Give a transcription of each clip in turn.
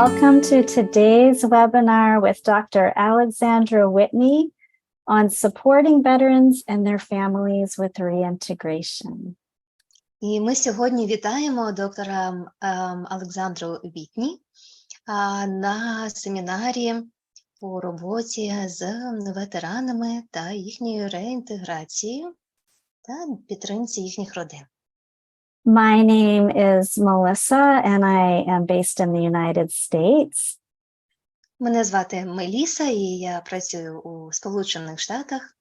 Welcome to today's webinar with Dr. Alexandra Whitney on supporting veterans and their families with reintegration. І ми сьогодні вітаємо доктора Александру Whitney на семінарі по роботі з ветеранами та їхньою реінтеграцією та підтримці їхніх родин. My name is Melissa and I am based in the United States. Мене звати Меліса і я працюю у Сполучених Штатах.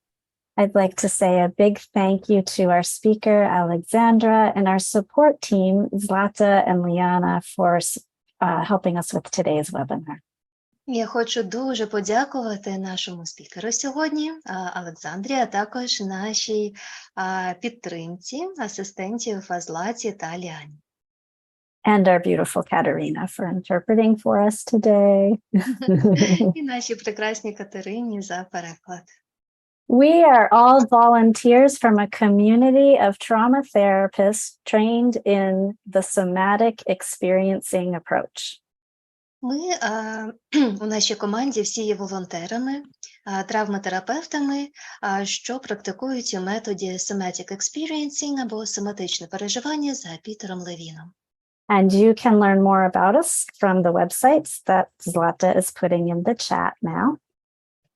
I'd like to say a big thank you to our speaker, Alexandra, and our support team, Zlata and Liana, for helping us with today's webinar. Я хочу дуже подякувати нашому спікеру сьогодні, Олександрі, а також нашій підтримці, асистентів Златі та Ліані. And our beautiful Katerina for interpreting for us today. І нашій прекрасній Катерині за переклад. We are all volunteers from a community of trauma therapists trained in the Somatic Experiencing approach. Ми у нашій команді всі є волонтерами, травматерапевтами, що практикують у методі Somatic Experiencing або соматичне переживання за Пітером Левіном. And you can learn more about us from the websites that Zlata is putting in the chat now.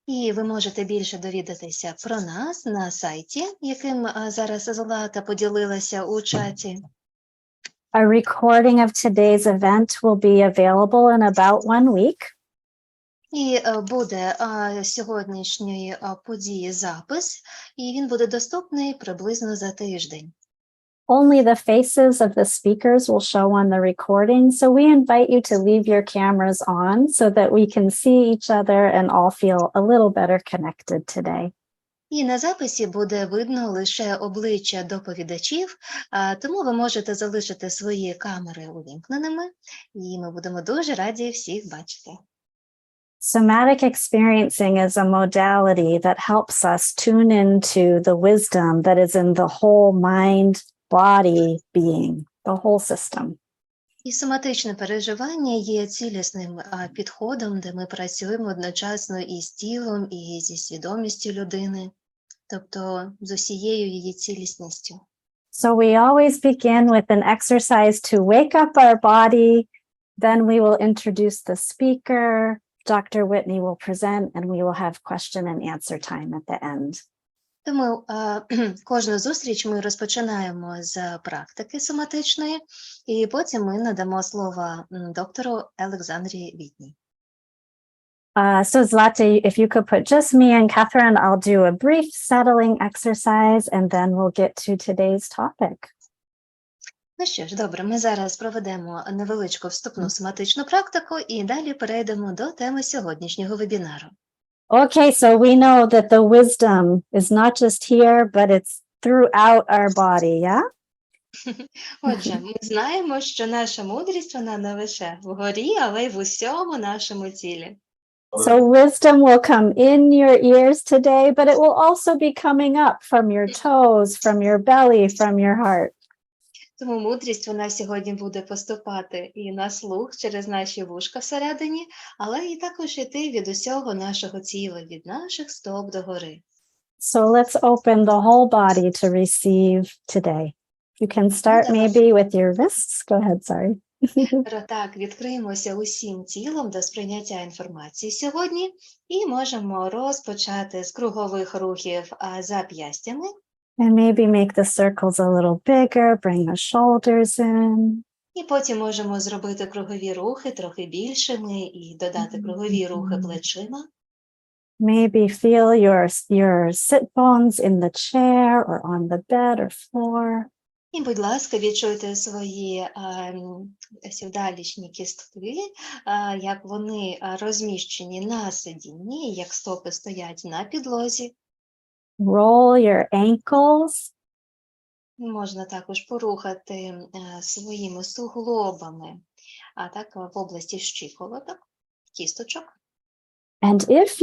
І ви можете більше довідатися про нас на сайті, яким зараз Злата поділилася у чаті. A recording of today's event will be available in about 1 week. І буде сьогоднішньої події запис, і він буде доступний приблизно за тиждень. Only the faces of the speakers will show on the recording, so we invite you to leave your cameras on so that we can see each other and all feel a little better connected today. І на записі буде видно лише обличчя доповідачів, тому ви можете залишити свої камери увімкненими, і ми будемо дуже раді всіх бачити. Somatic experiencing is a modality that helps us tune into the wisdom that is in the whole mind, body, being, the whole system. І соматичне переживання є цілісним підходом, де ми працюємо одночасно і з тілом, і зі свідомістю людини, тобто з усією її цілісністю. So we always begin with an exercise to wake up our body, then we will introduce the speaker, Dr. Whitney will present, and we will have question and answer time at the end. Тому кожну зустріч ми розпочинаємо з практики соматичної, і потім ми надамо слово доктору Александрі Whitney. So Zlata, if you could put just me and Catherine, I'll do a brief settling exercise, and then we'll get to today's topic. Ну що ж, добре, ми зараз проведемо невеличку вступну соматичну практику і далі перейдемо до теми сьогоднішнього вебінару. Okay, so we know that the wisdom is not just here, but it's throughout our body, yeah? Отже, ми знаємо, що наша мудрість, вона не лише вгорі, але й в усьому нашому тілі. So wisdom will come in your ears today, but it will also be coming up from your toes, from your belly, from your heart. Тому мудрість, вона сьогодні буде поступати і на слух через наші вушка всередині, але і також іти від усього нашого тіла, від наших стоп до гори. So let's open the whole body to receive today. You can start maybe with your wrists. Go ahead, sorry. Так, відкриємося усім тілом до сприйняття інформації сьогодні і можемо розпочати з кругових рухів зап'ястями. And maybe make the circles a little bigger, bring the shoulders in. І потім можемо зробити кругові рухи трохи більшими і додати кругові рухи плечима. Maybe feel your sit bones in the chair or on the bed or floor. І, будь ласка, відчуйте свої сідалічні кістки, як вони розміщені на сидінні, як стопи стоять на підлозі. Roll your ankles. Можна також порухати своїми суглобами, а так в області щиколоток, кісточок. And if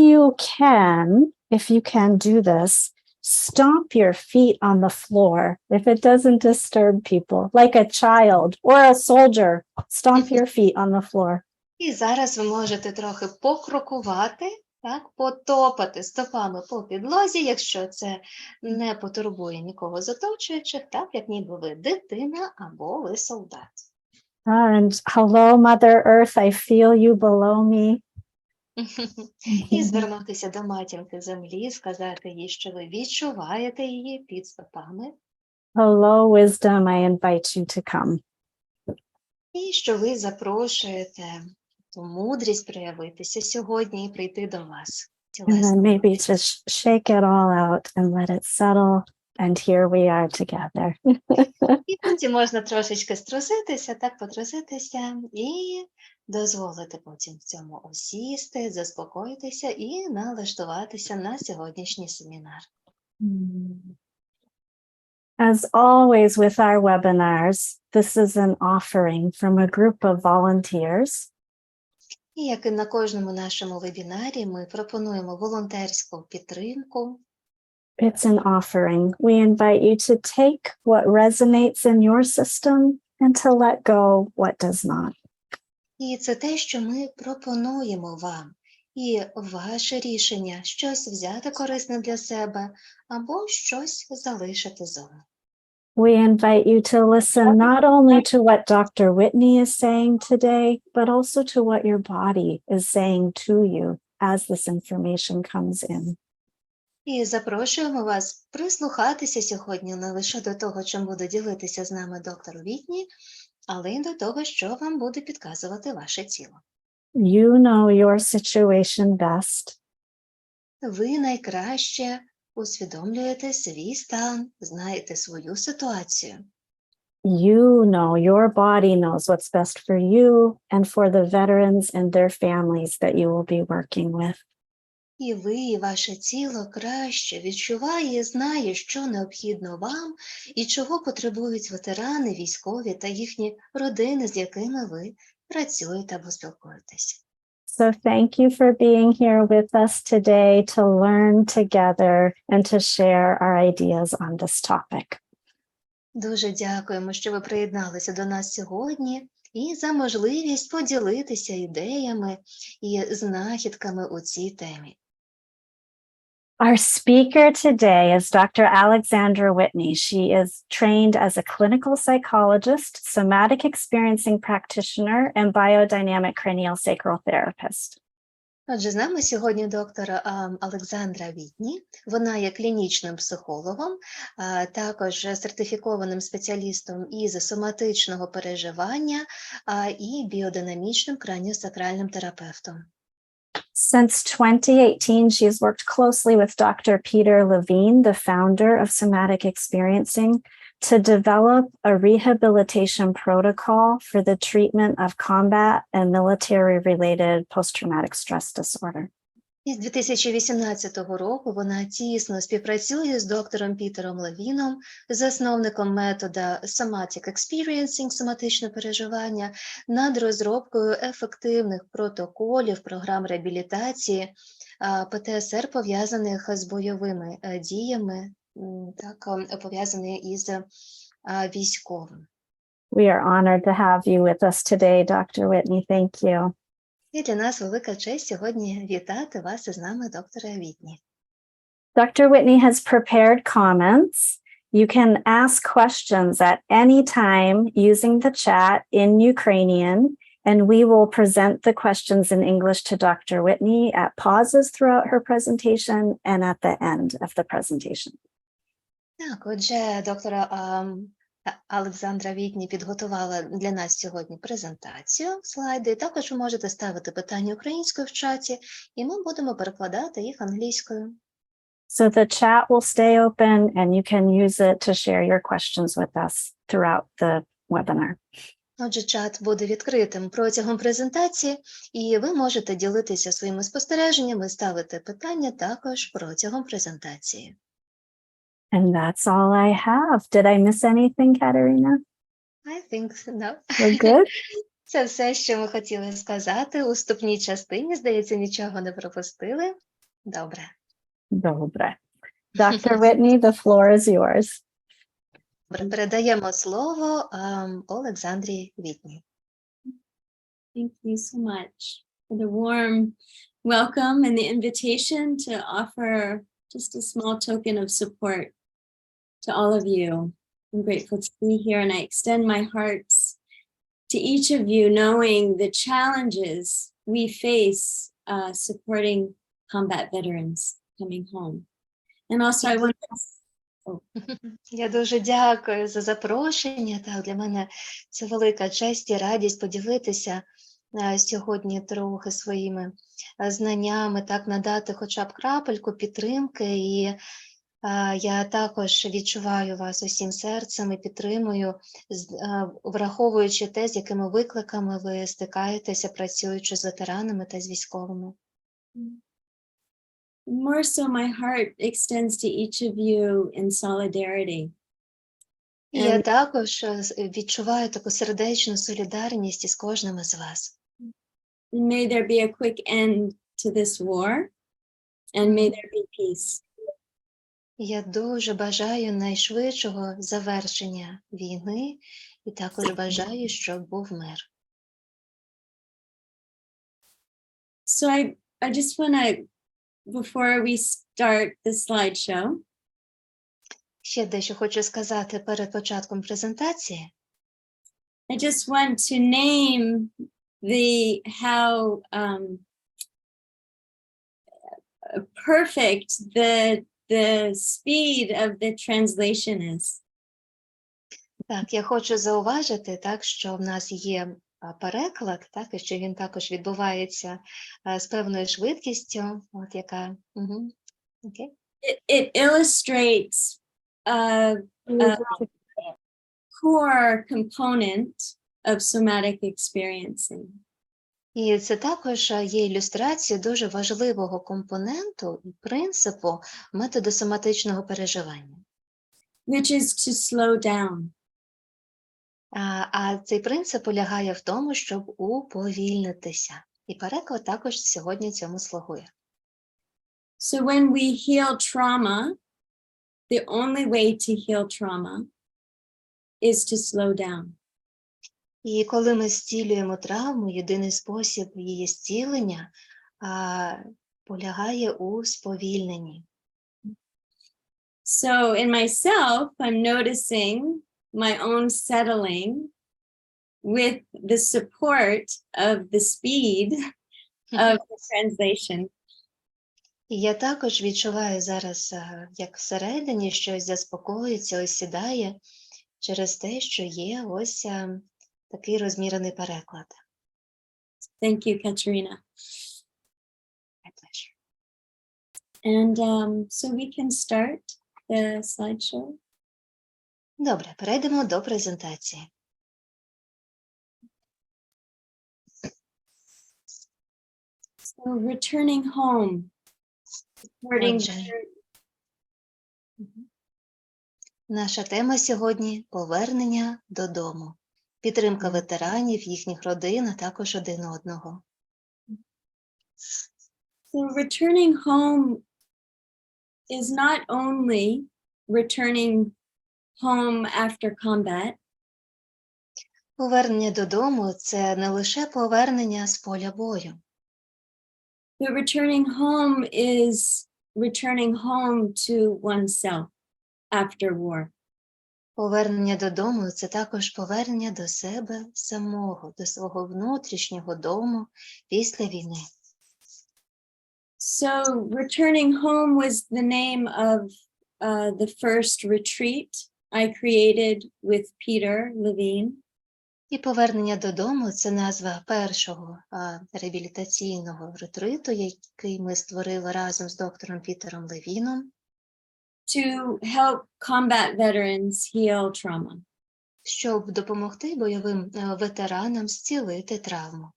you can do this, stomp your feet on the floor if it doesn't disturb people, like a child or a soldier. Stomp your feet on the floor. І зараз ви можете трохи покрокувати, так, потопати стопами по підлозі, якщо це не потурбує нікого з оточуючих, так, як ніби ви дитина або ви солдат. And hello, Mother Earth, I feel you below me. І звернутися до матінки землі, сказати їй, що ви відчуваєте її під стопами. Hello, wisdom, I invite you to come. І що ви запрошуєте ту мудрість проявитися сьогодні і прийти до вас. And then maybe just shake it all out and let it settle. And here we are together. І потім можна трошечки струситися, так потруситися і дозволити потім в цьому осісти, заспокоїтися і налаштуватися на сьогоднішній семінар. As always with our webinars, this is an offering from a group of volunteers. І як і на кожному нашому вебінарі, ми пропонуємо волонтерську підтримку. It's an offering. We invite you to take what resonates in your system and to let go what does not. І це те, що ми пропонуємо вам. І ваше рішення – щось взяти корисне для себе або щось залишити зону. We invite you to listen not only to what Dr. Whitney is saying today, but also to what your body is saying to you as this information comes in. І запрошуємо вас прислухатися сьогодні не лише до того, чим буде ділитися з нами доктор Whitney, але й до того, що вам буде підказувати ваше тіло. You know your situation best. Ви найкраще усвідомлюєте свій стан, знаєте свою ситуацію. You know, your body knows what's best for you and for the veterans and their families that you will be working with. І ви, і ваше тіло краще відчуває і знає, що необхідно вам і чого потребують ветерани, військові та їхні родини, з якими ви працюєте або спілкуєтесь. So thank you for being here with us today to learn together and to share our ideas on this topic. Дуже дякуємо, що ви приєдналися до нас сьогодні і за можливість поділитися ідеями і знахідками у цій темі. Our speaker today is Dr. Alexandra Whitney. She is trained as a clinical psychologist, somatic experiencing practitioner, and biodynamic craniosacral therapist. Отже, з нами сьогодні доктор Александра Вітні. Вона є клінічним психологом, також сертифікованим спеціалістом із соматичного переживання і біодинамічним краніосакральним терапевтом. Since 2018, she has worked closely with Dr. Peter Levine, the founder of Somatic Experiencing, to develop a rehabilitation protocol for the treatment of combat and military-related post-traumatic stress disorder. І з 2018 року вона тісно співпрацює з доктором Пітером Левіном, засновником метода Somatic Experiencing, соматичне переживання, над розробкою ефективних протоколів, програм реабілітації, ПТСР, пов'язаних з бойовими діями, так, пов'язаних із військовим. We are honored to have you with us today, Dr. Whitney. Thank you. І для нас велика честь сьогодні вітати вас із нами, доктора Вітні. Dr. Whitney has prepared comments. You can ask questions at any time using the chat in Ukrainian, and we will present the questions in English to Dr. Whitney at pauses throughout her presentation and at the end of the presentation. Так, отже, доктора Александра Вітні підготувала для нас сьогодні презентацію, слайди. Також ви можете ставити питання українською в чаті, і ми будемо перекладати їх англійською. So the chat will stay open and you can use it to share your questions with us throughout the webinar. Отже, чат буде відкритим протягом презентації, і ви можете ділитися своїми спостереженнями, ставити питання також протягом презентації. And that's all I have. Did I miss anything, Katerina? I think no. We're good? Це все, що ми хотіли сказати. У вступній частині, здається, нічого не пропустили. Добре. Добре. Dr. Whitney, the floor is yours. Передаємо слово Олександрі Вітні. Thank you so much for the warm welcome and the invitation to offer just a small token of support to all of you. I'm grateful to be here, and I extend my hearts to each of you, knowing the challenges we face supporting combat veterans coming home. And also I want to... Я дуже дякую за запрошення. Так, для мене це велика честь і радість поділитися сьогодні трохи своїми знаннями, так надати хоча б крапельку підтримки. І я також відчуваю вас усім серцем і підтримую, враховуючи те, з якими викликами ви стикаєтеся, працюючи з ветеранами та з військовими. More so, my heart extends to each of you in solidarity. Я також відчуваю таку сердечну солідарність із кожним із вас. May there be a quick end to this war, and may there be peace. Я дуже бажаю найшвидшого завершення війни і також бажаю, щоб був мир. So I just want to, before we start the slideshow, Ще дещо хочу сказати перед початком презентації. I just want to name how perfect the speed of the translation is. Так, я хочу зауважити, так, що в нас є переклад, так, і що він також відбувається з певною швидкістю, от яка. Okay. It illustrates a core component of somatic experiencing. І це також є ілюстрацією дуже важливого компоненту і принципу методу соматичного переживання. Which is to slow down. А цей принцип полягає в тому, щоб уповільнитися. І переклад також сьогодні цьому слугує. So when we heal trauma, the only way to heal trauma is to slow down. І коли ми зцілюємо травму, єдиний спосіб її зцілення полягає у сповільненні. So in myself, I'm noticing my own settling with the support of the speed of the translation. І я також відчуваю зараз, як всередині щось заспокоїться, осідає через те, що є ось такий розмірений переклад. Thank you, Katerina. My pleasure. And so we can start the slideshow. Добре, перейдемо до презентації. So returning home. Наша тема сьогодні – повернення додому. Підтримка ветеранів, їхніх родин, а також один одного. So returning home is not only returning home after combat. Повернення додому – це не лише повернення з поля бою. But returning home is returning home to oneself after war. Повернення додому – це також повернення до себе самого, до свого внутрішнього дому після війни. So returning home was the name of the first retreat I created with Peter Levine. І повернення додому – це назва першого реабілітаційного ретриту, який ми створили разом з доктором Пітером Левіном. To help combat veterans heal trauma. Щоб допомогти бойовим ветеранам зцілити травму.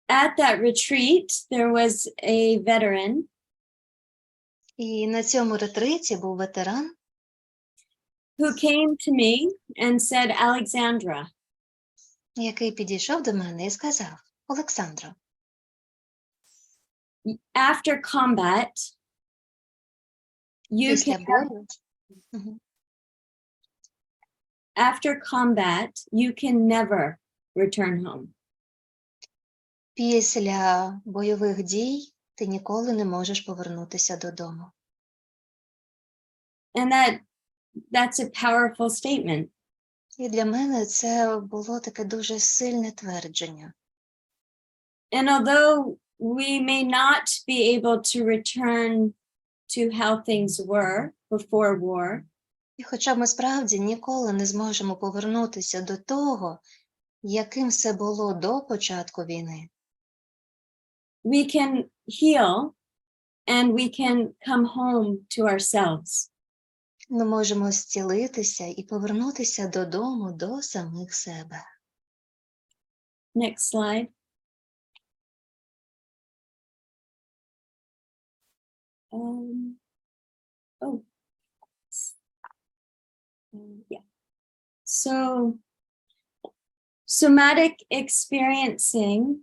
At that retreat, there was a veteran. І на цьому ретриті був ветеран, who came to me and said, Alexandra, який підійшов до мене і сказав: Олександро, after combat, після бою, after combat, you can never return home. Після бойових дій ти ніколи не можеш повернутися додому. And that's a powerful statement. І для мене це було таке дуже сильне твердження. And although we may not be able to return to how things were before war, І хоча ми справді ніколи не зможемо повернутися до того, яким все було до початку війни, we can heal and we can come home to ourselves. ми можемо зцілитися і повернутися додому до самих себе. Next slide. Yeah. So, somatic experiencing,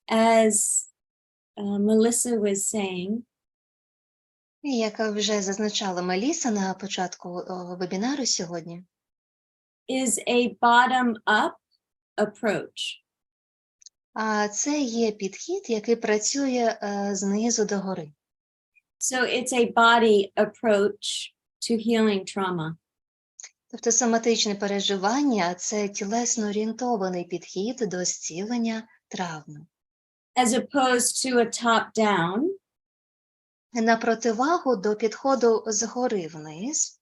as Melissa was saying, І як вже зазначала Меліса на початку вебінару сьогодні, is a bottom-up approach. а це є підхід, який працює знизу догори. So it's a body approach to healing trauma. Тобто соматичне переживання – це тілесно орієнтований підхід до зцілення травми. As opposed to a top-down, На противагу до підходу згори вниз,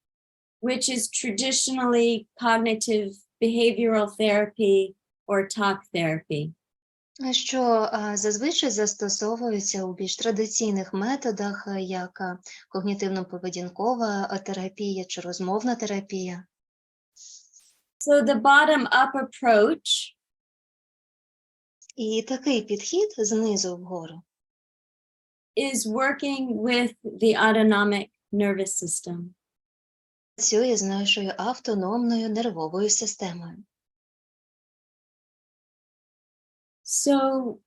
which is traditionally cognitive behavioral therapy or talk therapy. що зазвичай застосовується у більш традиційних методах, як когнітивно-поведінкова терапія чи розмовна терапія. So the bottom-up approach І такий підхід знизу вгору is working with the autonomic nervous system. працює з нашою автономною нервовою системою. So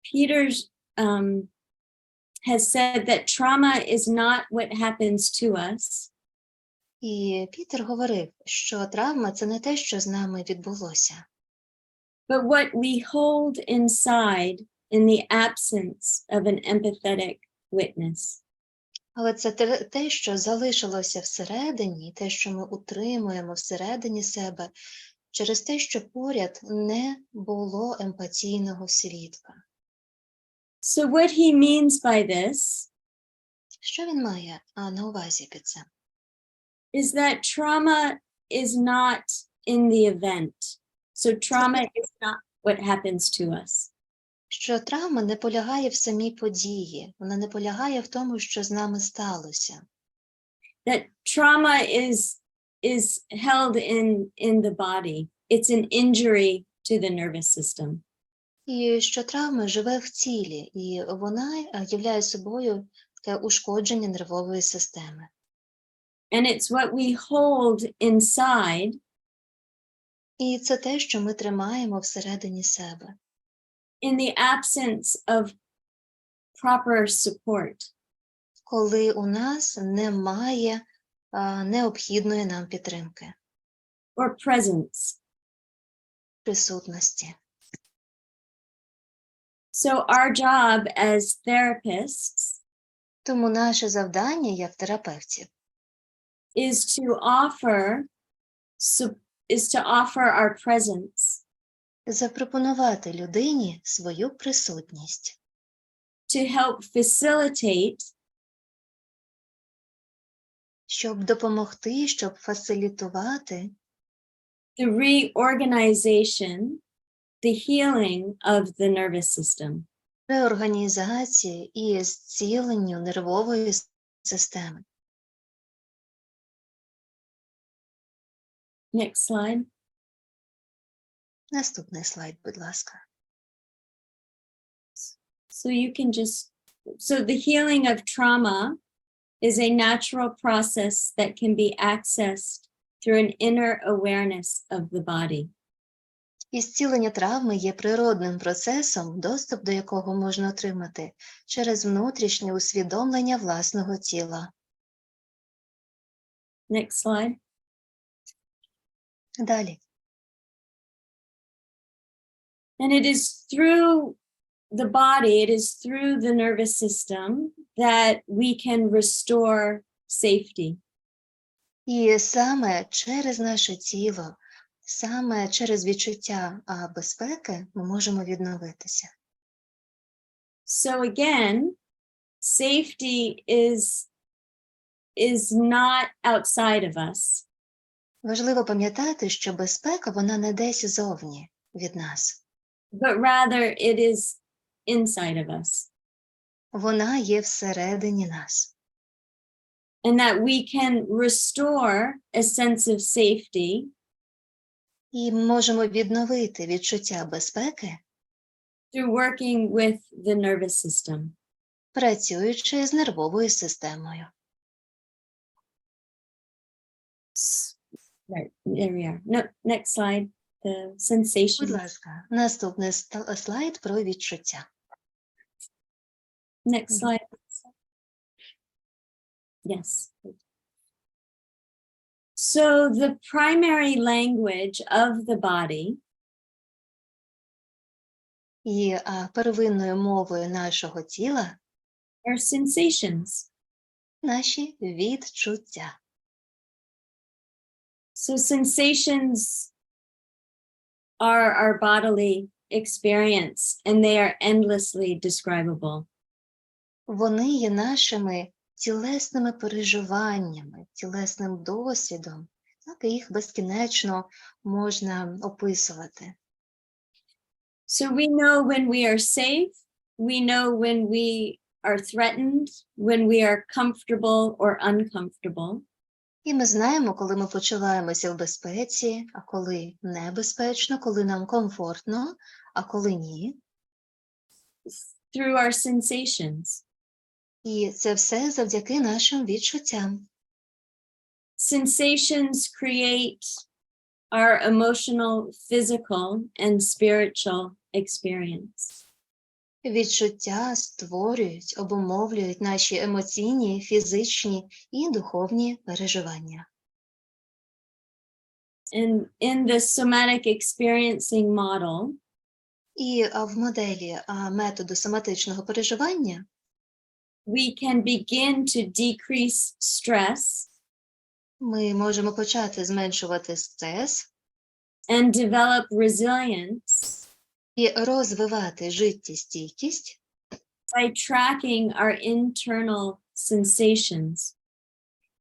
Peter has said that trauma is not what happens to us, І Пітер говорив, що травма – це не те, що з нами відбулося, but what we hold inside in the absence of an empathetic witness. але це те, що залишилося всередині, те, що ми утримуємо всередині себе, через те, що поряд не було емпатійного свідка. So what he means by this Що він має на увазі під цим? is that trauma is not in the event. So trauma is not what happens to us. Що травма не полягає в самій події, вона не полягає в тому, що з нами сталося. That trauma is held in the body. It's an injury to the nervous system. І що травма живе в тілі, і вона являє собою таке ушкодження нервової системи. And it's what we hold inside І це те, що ми тримаємо всередині себе. in the absence of proper support. Коли у нас немає необхідної нам підтримки, Or presence. присутності. So our job as therapists Тому наше завдання як терапевтів is to offer our presence, запропонувати людині свою присутність, to help facilitate щоб допомогти, щоб фасилітувати the reorganization, the healing of the nervous system. реорганізації і зціленню нервової системи. Next slide. Наступний слайд, будь ласка. So the healing of trauma is a natural process that can be accessed through an inner awareness of the body. І зцілення травми є природним процесом, доступ до якого можна отримати через внутрішнє усвідомлення власного тіла. Next slide. Далі. And it is through the body, it is through the nervous system that we can restore safety. І саме через наше тіло, саме через відчуття безпеки ми можемо відновитися. So again, safety is not outside of us. Важливо пам'ятати, що безпека, вона не десь зовні від нас. But rather it is inside of us. Вона є всередині нас. And that we can restore a sense of safety І ми можемо відновити відчуття безпеки, through working with the nervous system. працюючи з нервовою системою. Right, there we are. No, next slide, the Будь sensation. ласка, наступний слайд про відчуття. Next slide. Yes. So the primary language of the body І первинною мовою нашого тіла are sensations. наші відчуття. So sensations are our bodily experience, and they are endlessly describable. Вони є нашими тілесними переживаннями, тілесним досвідом, так, і їх безкінечно можна описувати. So we know when we are safe, we know when we are threatened, when we are comfortable or uncomfortable. І ми знаємо, коли ми почуваємося в безпеці, а коли небезпечно, коли нам комфортно, а коли ні. Through our sensations. І це все завдяки нашим відчуттям. Sensations create our emotional, physical, and spiritual experience. Відчуття створюють, обумовлюють наші емоційні, фізичні і духовні переживання. And in the somatic experiencing model, І в моделі методу соматичного переживання we can begin to decrease stress ми можемо почати зменшувати стрес and develop resilience і розвивати життєстійкість by tracking our internal sensations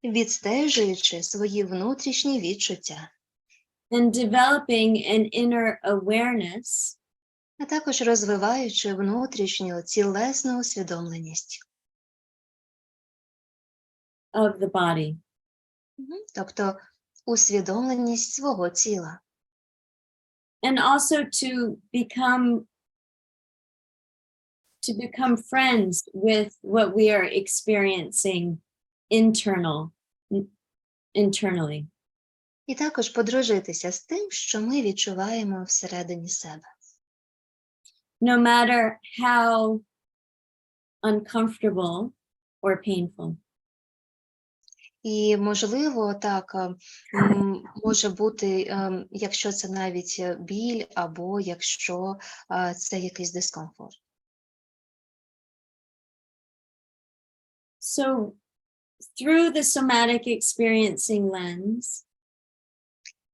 відстежуючи свої внутрішні відчуття, and developing an inner awareness а також розвиваючи внутрішню цілесну усвідомленість. of the body. Тобто усвідомленість свого тіла. And also to become friends with what we are experiencing internally. І також подружитися з тим, що ми відчуваємо всередині себе. No matter how uncomfortable or painful. І, можливо, так, може бути, якщо це навіть біль, або якщо це якийсь дискомфорт. So through the somatic experiencing lens,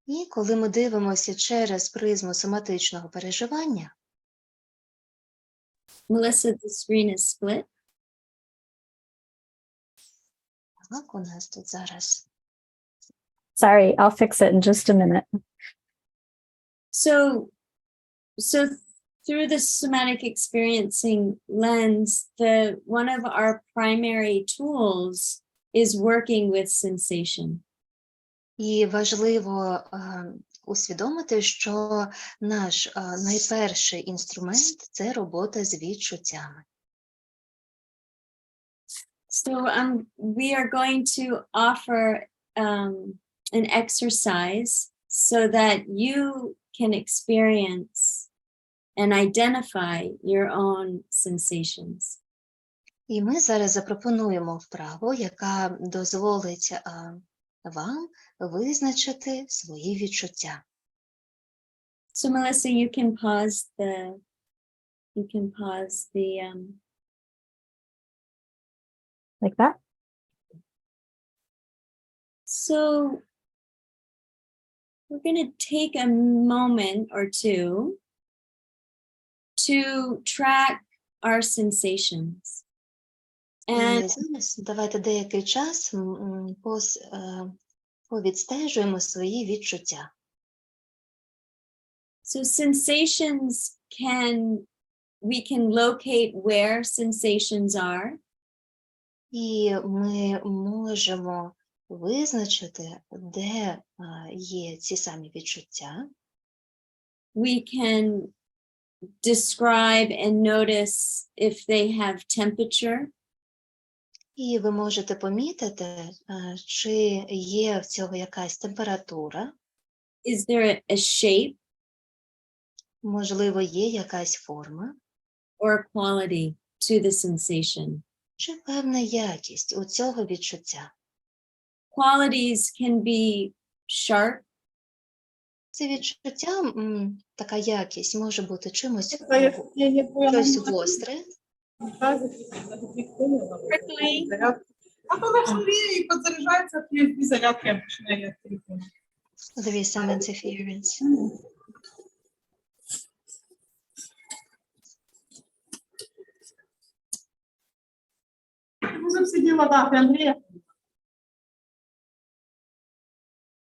І коли ми дивимося через призму соматичного переживання, Melissa, the screen is split. так, у нас тут зараз. Sorry, I'll fix it in just a minute. So through the somatic experiencing lens, one of our primary tools is working with sensation. І важливо усвідомити, що наш найперший інструмент – це робота з відчуттями. So we are going to offer an exercise so that you can experience and identify your own sensations. І ми зараз запропонуємо вправу, яка дозволить вам визначити свої відчуття. So Melissa, you can pause the Like that? so we're going to take a moment or two to track our sensations. And І зараз давайте деякий час повідстежуємо свої відчуття. so sensations we can locate where sensations are. І ми можемо визначити, де є ці самі відчуття. We can describe and notice if they have temperature. І ви можете помітити, чи є в цього якась температура, Is there a shape можливо, є якась форма, or a quality to the sensation? чи певна якість у цього відчуття. Qualities can be sharp, Це відчуття, така якість може бути чимось, щось гостре, prickly, А коли хворіє і підзаряджається, то є дві зарядки починає від телефону. дивіться, interference. Можемо сиділа дати Андрія.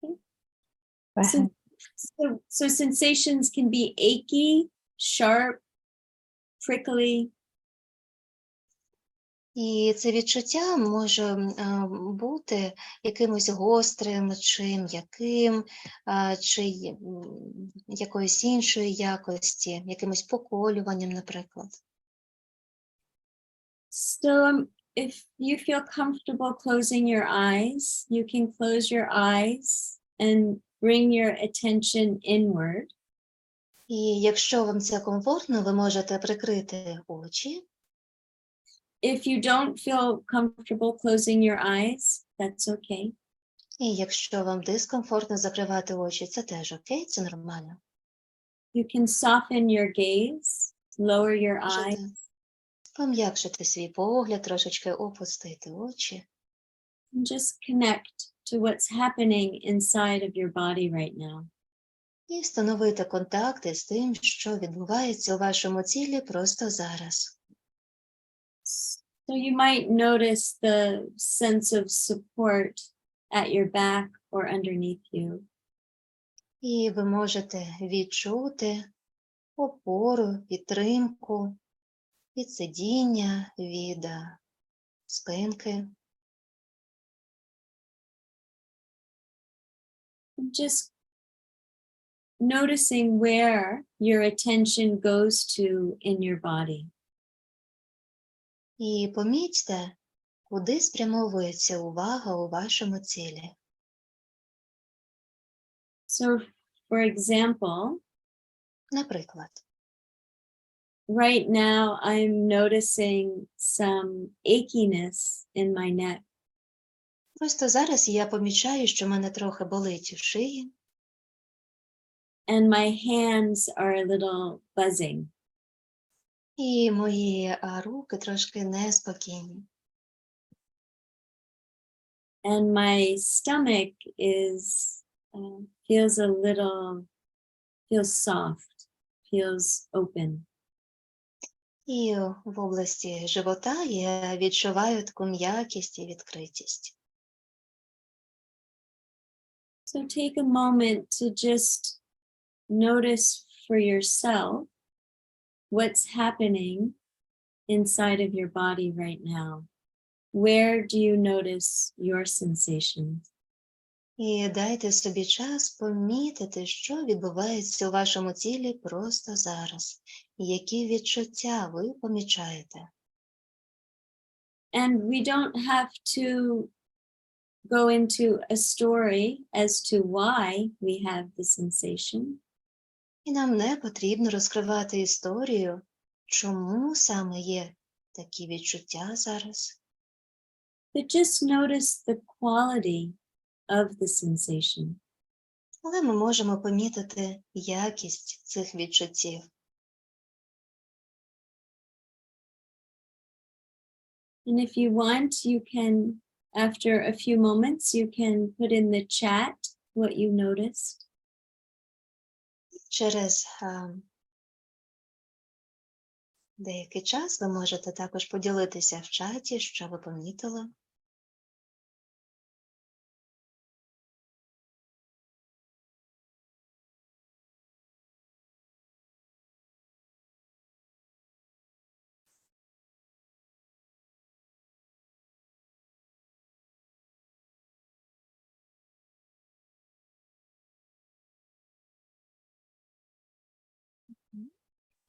Go ahead. so sensations can be achy, sharp, prickly. І це відчуття може бути якимось гострим, чи м'яким, чи якоїсь іншої якості, якимось поколюванням, наприклад. So if you feel comfortable closing your eyes, you can close your eyes and bring your attention inward. І якщо вам це комфортно, ви можете прикрити очі. If you don't feel comfortable closing your eyes, that's okay. І якщо вам дискомфортно закривати очі, це теж окей, це нормально. You can soften your gaze, lower your eyes, Можете пом'якшити свій погляд, трошечки опустити очі. and just connect to what's happening inside of your body right now. І встановити контакти з тим, що відбувається у вашому тілі просто зараз. So you might notice the sense of support at your back or underneath you. І ви можете відчути опору, підтримку від сидіння, від спинки. Just noticing where your attention goes to in your body. І помітьте, куди спрямовується увага у вашому тілі. So, for example, Наприклад, right now I'm noticing some achiness in my neck. просто зараз я помічаю, що в мене трохи болить у шиї, And my hands are a little buzzing. і мої руки трошки неспокійні. And my stomach feels soft, feels open. І в області живота я відчуваю таку м'якість і відкритість. So take a moment to just notice for yourself what's happening inside of your body right now. Where do you notice your sensations? І дайте собі час помітити, що відбувається у вашому тілі просто зараз. І які відчуття ви помічаєте. And we don't have to go into a story as to why we have the sensation. І нам не потрібно розкривати історію, чому саме є такі відчуття зараз. But just notice the quality of the sensation. але ми можемо помітити якість цих відчуттів. And if you want, you can, after a few moments, you can put in the chat what you noticed. Через деякий час ви можете також поділитися в чаті, що ви помітили.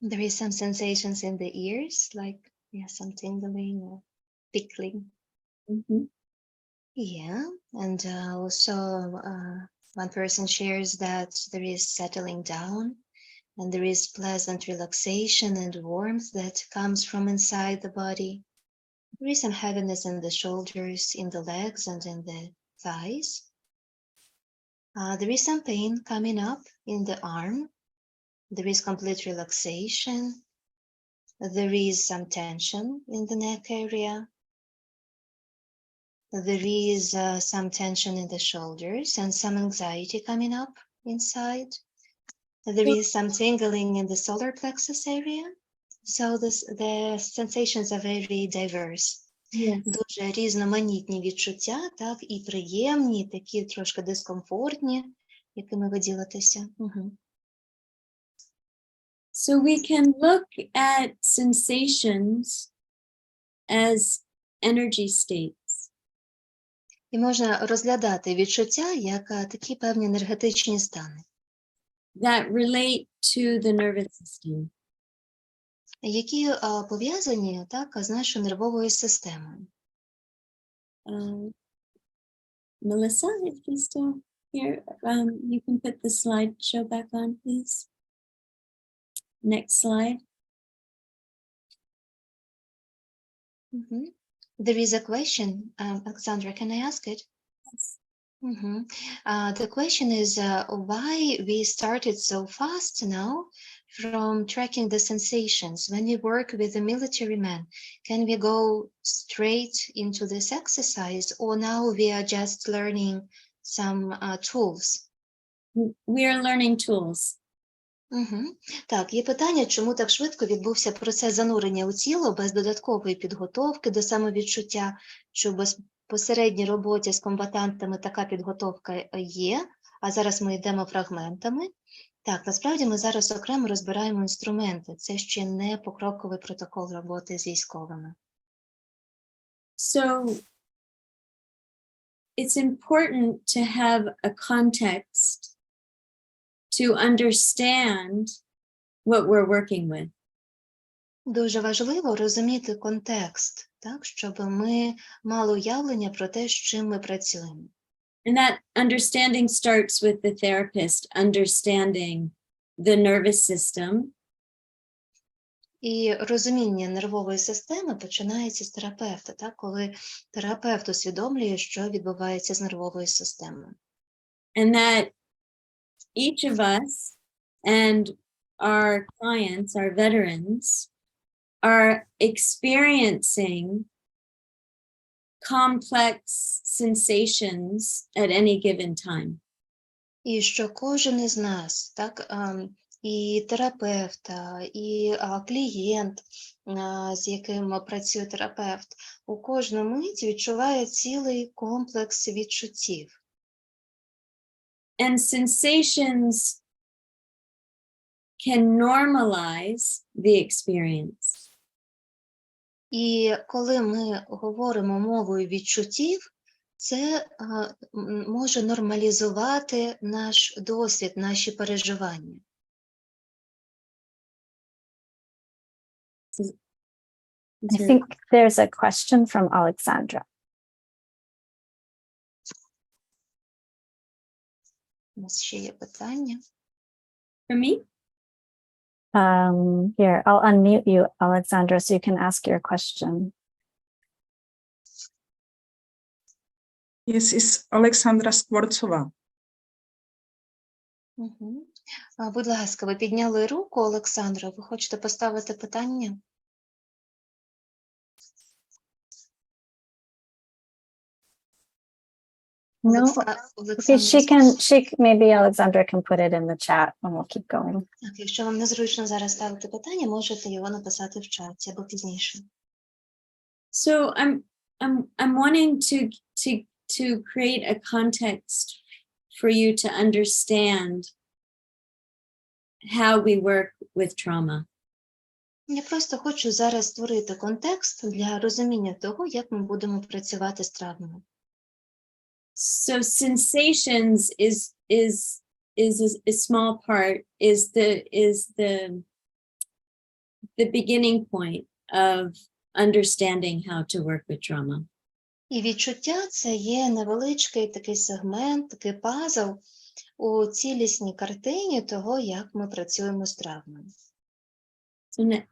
There is some sensations in the ears, like some tingling or tickling. Yeah, and also one person shares that there is settling down and there is pleasant relaxation and warmth that comes from inside the body. There is some heaviness in the shoulders, in the legs, and in the thighs. There is some pain coming up in the arm. There is complete relaxation. There is some tension in the neck area. There is some tension in the shoulders and some anxiety coming up inside. There is some tingling in the solar plexus area. So the sensations are very diverse. Yes. Дуже різноманітні відчуття, так, і приємні, такі трошки дискомфортні, якими ви ділитеся. So we can look at sensations as energy states. І можна розглядати відчуття як такі певні енергетичні стани, that relate to the nervous system. які пов'язані так, з нашою нервовою системою. Melissa, if you're still here, you can put the slideshow back on, please. Next slide. There is a question, Alexandra, can I ask it? Yes. The question is why we started so fast now from tracking the sensations. When we work with the military men, can we go straight into this exercise, or now we are just learning some tools? We are learning tools. Так, є питання, чому так швидко відбувся процес занурення у тіло без додаткової підготовки до самовідчуття, що в безпосередній роботі з комбатантами така підготовка є, а зараз ми йдемо фрагментами. Так, насправді ми зараз окремо розбираємо інструменти. Це ще не покроковий протокол роботи з військовими. So it's important to have a context to understand what we're working with. Дуже важливо розуміти контекст, так, щоб ми мали уявлення про те, з чим ми працюємо. And that understanding starts with the therapist understanding the nervous system. І розуміння нервової системи починається з терапевта, так, коли терапевт усвідомлює, що відбувається з нервовою системою. And that each of us and our clients, our veterans, are experiencing complex sensations at any given time. І що кожен із нас, так, і терапевт, і клієнт, з яким працює терапевт, у кожну мить відчуває цілий комплекс відчуттів. And sensations can normalize the experience. І коли ми говоримо мовою відчуттів, це може нормалізувати наш досвід, наші переживання. I think there's a question from Alexandra. У нас ще є питання. For me? Here, I'll unmute you, Alexandra, so you can ask your question. Yes, it's Alexandra Skvortsova. Угу. Будь ласка, ви підняли руку, Олександра. Ви хочете поставити питання? No. Okay, maybe Alexandra can put it in the chat and we'll keep going. Так, якщо вам незручно зараз ставити питання, можете його написати в чаті або пізніше. So I'm wanting to create a context for you to understand how we work with trauma. Я просто хочу зараз створити контекст для розуміння того, як ми будемо працювати з травмою. So sensations is a small part, is the beginning point of understanding how to work with trauma. І відчуття – це є невеличкий такий сегмент, такий пазл у цілісній картині того, як ми працюємо з травмою. So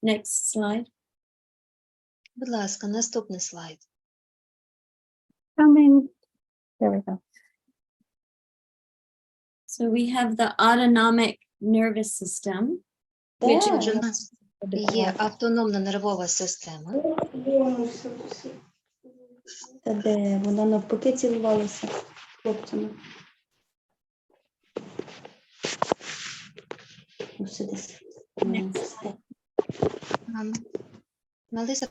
next slide. Будь ласка, наступний слайд. Coming. There we go. So we have the autonomic nervous system, which Отже, у нас є автономна нервова система. Та де вона навпаки цілувалася з хлопцями. Ось десь. Малися,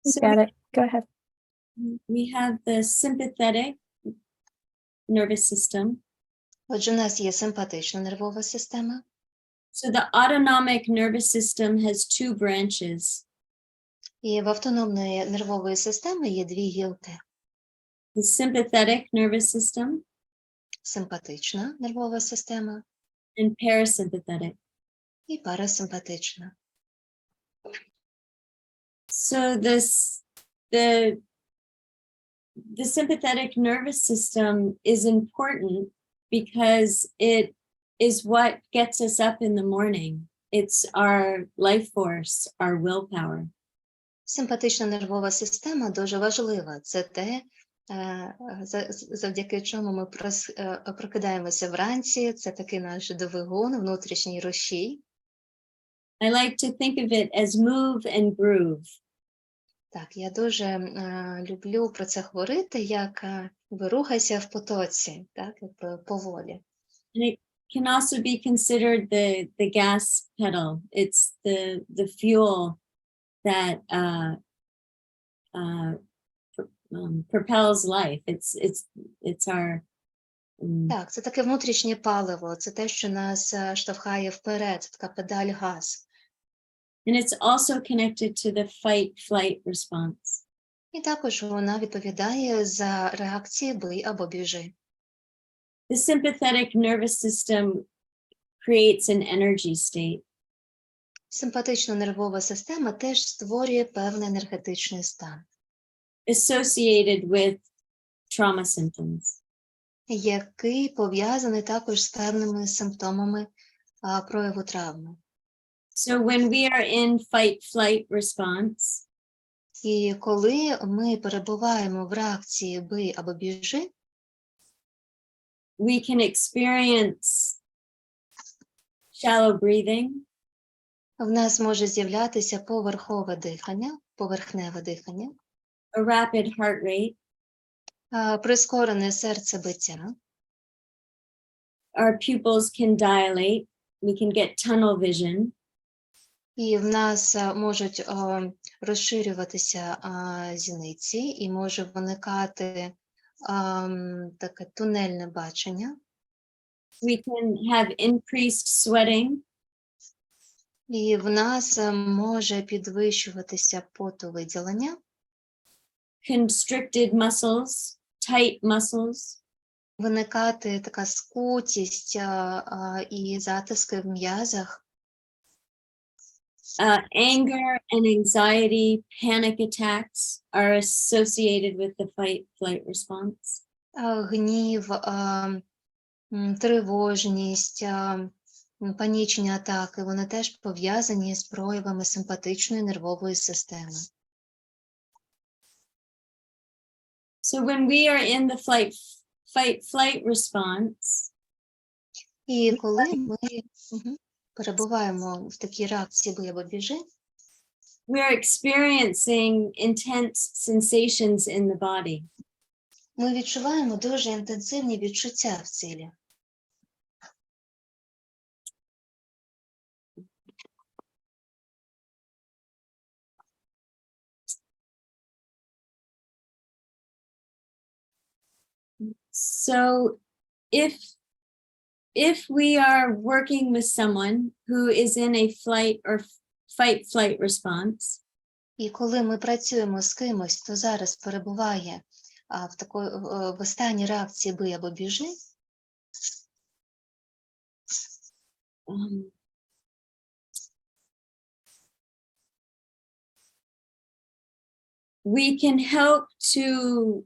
So Got it. Go ahead. we have the sympathetic nervous system. отже, у нас є симпатична нервова система. So the autonomic nervous system has two branches. І в автономної нервової системи є дві гілки. The sympathetic nervous system Симпатична нервова система and parasympathetic. і парасимпатична. So the sympathetic nervous system is important because it is what gets us up in the morning. It's our life force, our willpower. Симпатична нервова система дуже важлива. Це те, завдяки чому ми прокидаємося вранці. Це такий наш двигун, внутрішній рушій. I like to think of it as move and groove. Так, я дуже люблю про це говорити, як рухайся в потоці, так, як поволі. And it can also be considered the gas pedal. It's the fuel that propels life. It's our Так, це таке внутрішнє паливо, це те, що нас штовхає вперед, це така педаль газ. and it's also connected to the fight-flight response. І також вона відповідає за реакції бий або біжи. The sympathetic nervous system creates an energy state. Симпатична нервова система теж створює певний енергетичний стан, Associated with trauma symptoms. який пов'язаний також з певними симптомами прояву травми. So when we are in fight-flight response, І коли ми перебуваємо в реакції бий або біжи, we can experience shallow breathing, в нас може з'являтися поверхневе дихання, a rapid heart rate, прискорене серцебиття, our pupils can dilate, we can get tunnel vision, і в нас можуть розширюватися зіниці, і може виникати таке тунельне бачення. we can have increased sweating, І в нас може підвищуватися потовиділення, constricted muscles, tight muscles, виникати така скутість і затиски в м'язах, anger and anxiety, panic attacks are associated with the fight-flight response. гнів, тривожність, панічні атаки, вони теж пов'язані з проявами симпатичної нервової системи. So when we are in the fight-flight response, І коли ми перебуваємо в такій реакції «бий або біжи», we're experiencing intense sensations in the body. ми відчуваємо дуже інтенсивні відчуття в тілі. So if we are working with someone who is in a flight or fight-flight response, І коли ми працюємо з кимось, хто зараз перебуває в стані реакції «бий або біжи», we can help to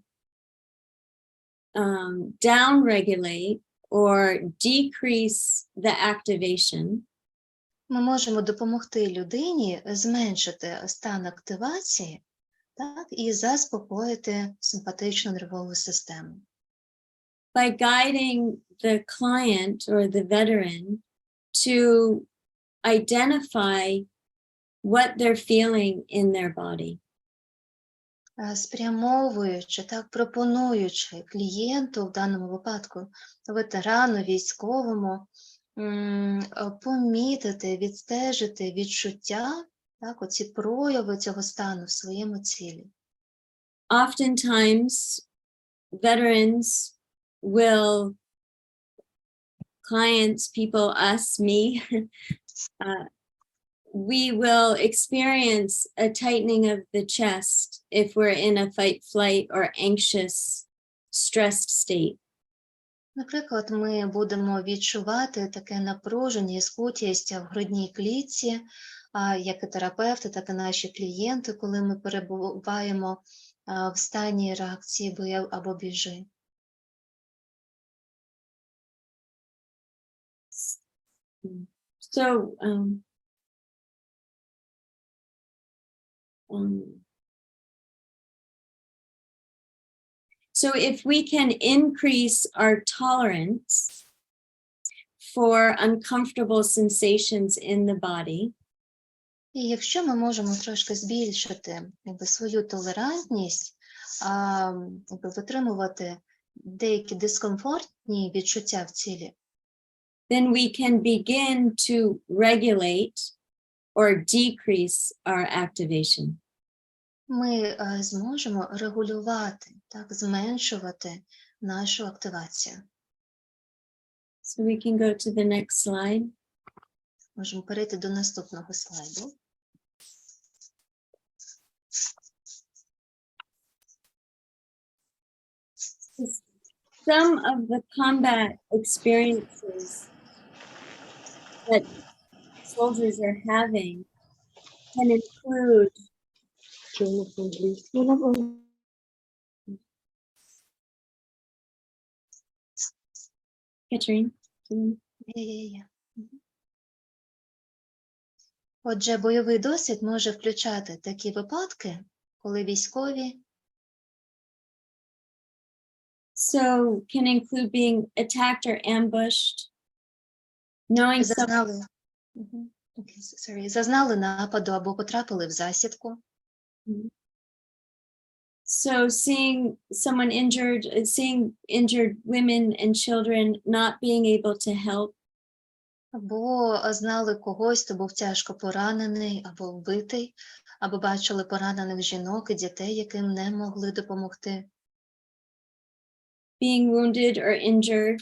downregulate or decrease the activation ми можемо допомогти людині зменшити стан активації, так, і заспокоїти симпатичну нервову систему. by guiding the client or the veteran to identify what they're feeling in their body. Спрямовуючи, так, пропонуючи клієнту, в даному випадку ветерану, військовому, помітити, відстежити відчуття, так, оці прояви цього стану в своєму тілі. Oftentimes, veterans will, clients, people, us, me, we will experience a tightening of the chest if we're in a fight, flight, or anxious, stressed state. Наприклад, ми будемо відчувати таке напруження і скутість в грудній клітці, як і терапевти, так і наші клієнти, коли ми перебуваємо в стані реакції «бий або біжи». So, so if we can increase our tolerance for uncomfortable sensations in the body, І якщо ми можемо трошки збільшити свою толерантність, витримувати деякі дискомфортні відчуття в тілі, then we can begin to regulate or decrease our activation. ми зможемо регулювати, так, зменшувати нашу активацію. So we can go to the next slide. Можемо перейти до наступного слайду. Some of the combat experiences that soldiers are having can include Katrine. Є. Отже, бойовий досвід може включати такі випадки, коли військові So can include being attacked or ambushed, knowing some, зазнали нападу або потрапили в засідку. so seeing someone injured, seeing injured women and children not being able to help, Або знали когось, хто був тяжко поранений або вбитий, або бачили поранених жінок і дітей, яким не могли допомогти. being wounded or injured,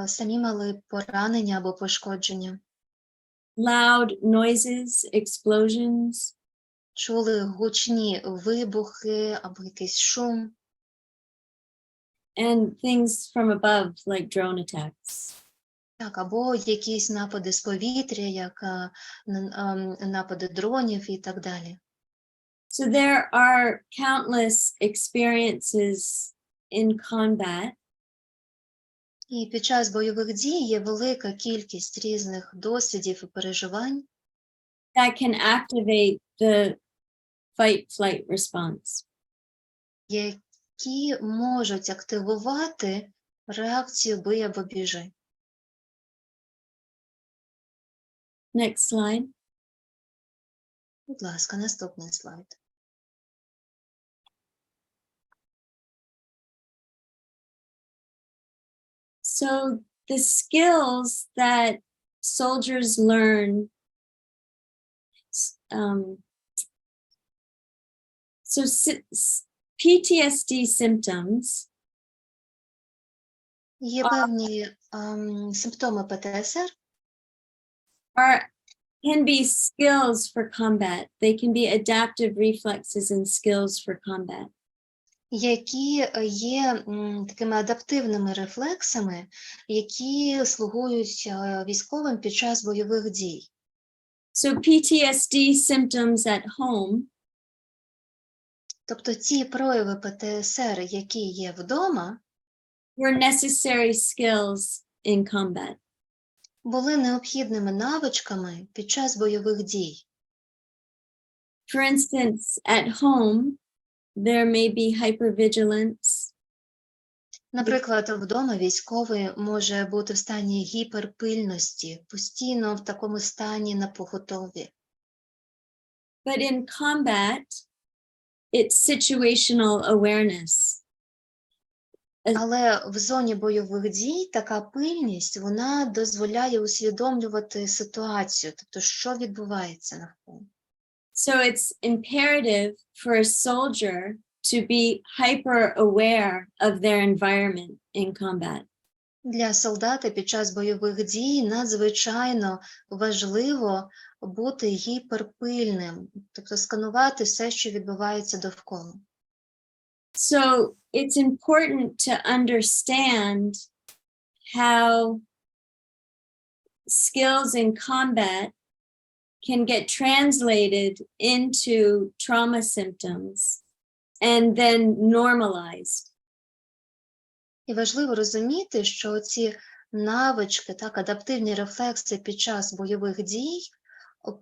Самі мали поранення або пошкодження. loud noises, explosions, Чули гучні вибухи або якийсь шум. and things from above, like drone attacks. Так, або якісь напади з повітря, як напади дронів і так далі. So there are countless experiences in combat І під час бойових дій є велика кількість різних досвідів і переживань, that can activate the fight-flight response. які можуть активувати реакцію «бий або біжи». Next slide. Будь ласка, наступний слайд. So the skills that soldiers learn, PTSD symptoms Є певні симптоми ПТСР, can be skills for combat. They can be adaptive reflexes and skills for combat. які є такими адаптивними рефлексами, які слугують військовим під час бойових дій. So PTSD symptoms at home Тобто ті прояви ПТСР, які є вдома, were necessary skills in combat. були необхідними навичками під час бойових дій. For instance, at home, there may be hypervigilance. Наприклад, вдома військовий може бути в стані гіперпильності, постійно в такому стані напоготові. But in combat, it's situational awareness. Але в зоні бойових дій така пильність, вона дозволяє усвідомлювати ситуацію, тобто що відбувається навколо. So it's imperative for a soldier to be hyper aware of their environment in combat. Для солдата під час бойових дій надзвичайно важливо бути гіперпильним, тобто сканувати все, що відбувається довкола. So it's important to understand how skills in combat can get translated into trauma symptoms and then normalized. І важливо розуміти, що ці навички, так, адаптивні рефлекси під час бойових дій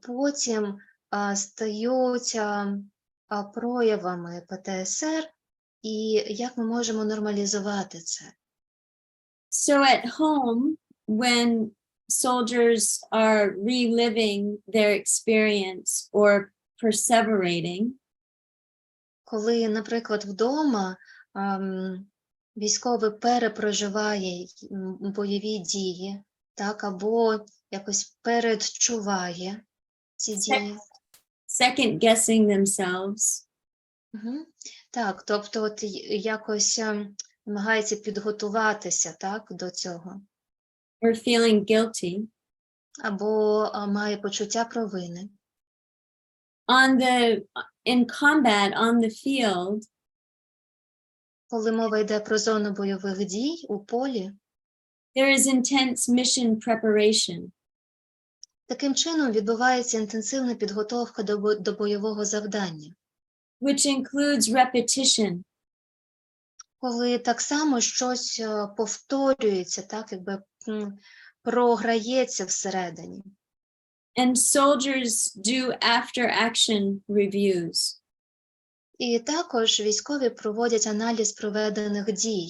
потім стають проявами ПТСР, і як ми можемо нормалізувати це. So at home, when soldiers are reliving their experience or perseverating, Коли, наприклад, вдома військовий перепроживає бойові дії, так, або якось передчуває ці дії. second guessing themselves, Угу. Так, тобто от якось намагається підготуватися, так, до цього. or feeling guilty, Або має почуття провини. in combat on the field, Коли мова йде про зону бойових дій у полі, there is intense mission preparation. таким чином відбувається інтенсивна підготовка до бойового завдання. Which includes repetition, Коли так само щось повторюється, так, якби програється всередині. and soldiers do after-action reviews. І також військові проводять аналіз проведених дій.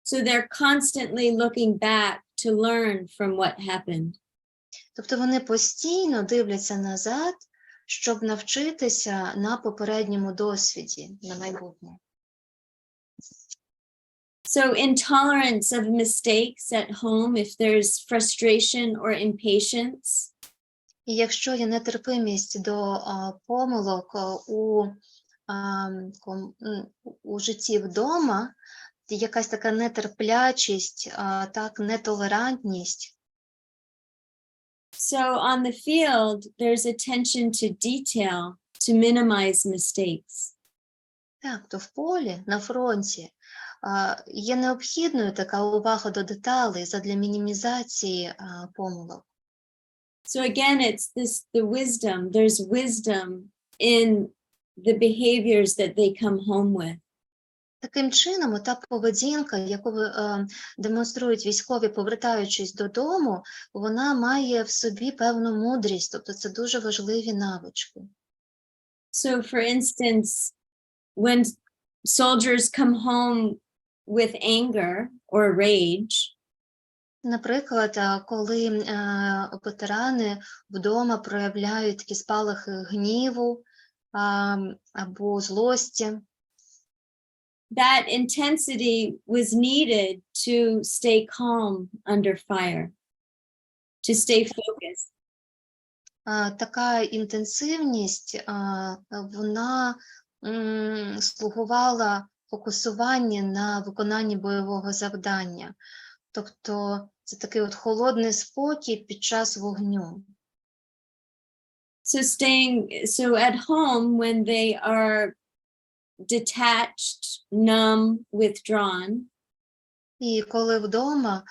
So they're constantly looking back to learn from what happened. Тобто вони постійно дивляться назад, щоб навчитися на попередньому досвіді, на майбутнє. So intolerance of mistakes at home, if there's frustration or impatience, І якщо є нетерпимість до помилок у житті вдома, якась така нетерплячість, так, нетолерантність. so on the field, there's attention to detail to minimize mistakes. Так, то в полі, на фронті, є необхідною така увага до деталей задля мінімізації помилок. So again, it's the wisdom. There's wisdom in the behaviors that they come home with. Таким чином, та поведінка, яку демонструють військові, повертаючись додому, вона має в собі певну мудрість, тобто це дуже важливі навички. So for instance, when soldiers come home with anger or rage, Наприклад, коли ветерани вдома проявляють такі спалахи гніву або злості, that intensity was needed to stay calm under fire, to stay focused. така інтенсивність, вона слугувала фокусуванню на виконанні бойового завдання. Тобто це такий от холодний спокій під час вогню. So at home, when they are detached, numb, withdrawn, І коли вдома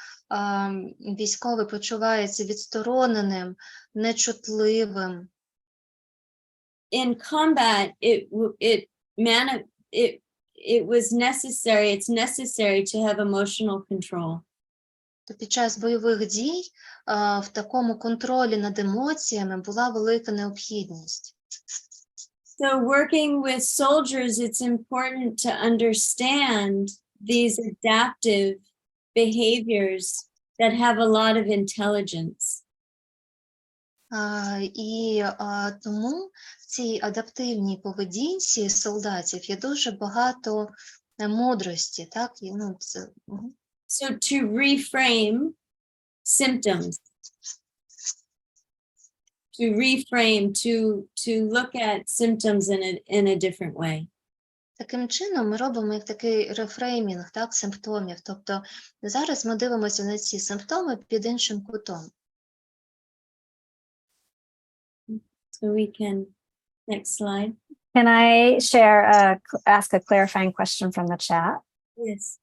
військовий почувається відстороненим, нечутливим, in combat, it's necessary to have emotional control. то під час бойових дій в такому контролі над емоціями була велика необхідність. So working with soldiers, it's important to understand these adaptive behaviors that have a lot of intelligence. І тому в цій адаптивній поведінці солдатів є дуже багато мудрості. Так? So to reframe symptoms, to look at symptoms in a different way. Таким чином ми робимо як такий рефреймінг, так, симптомів. Тобто зараз ми дивимося на ці симптоми під іншим кутом. So we can, next slide. Can I ask a clarifying question from the chat? Yes.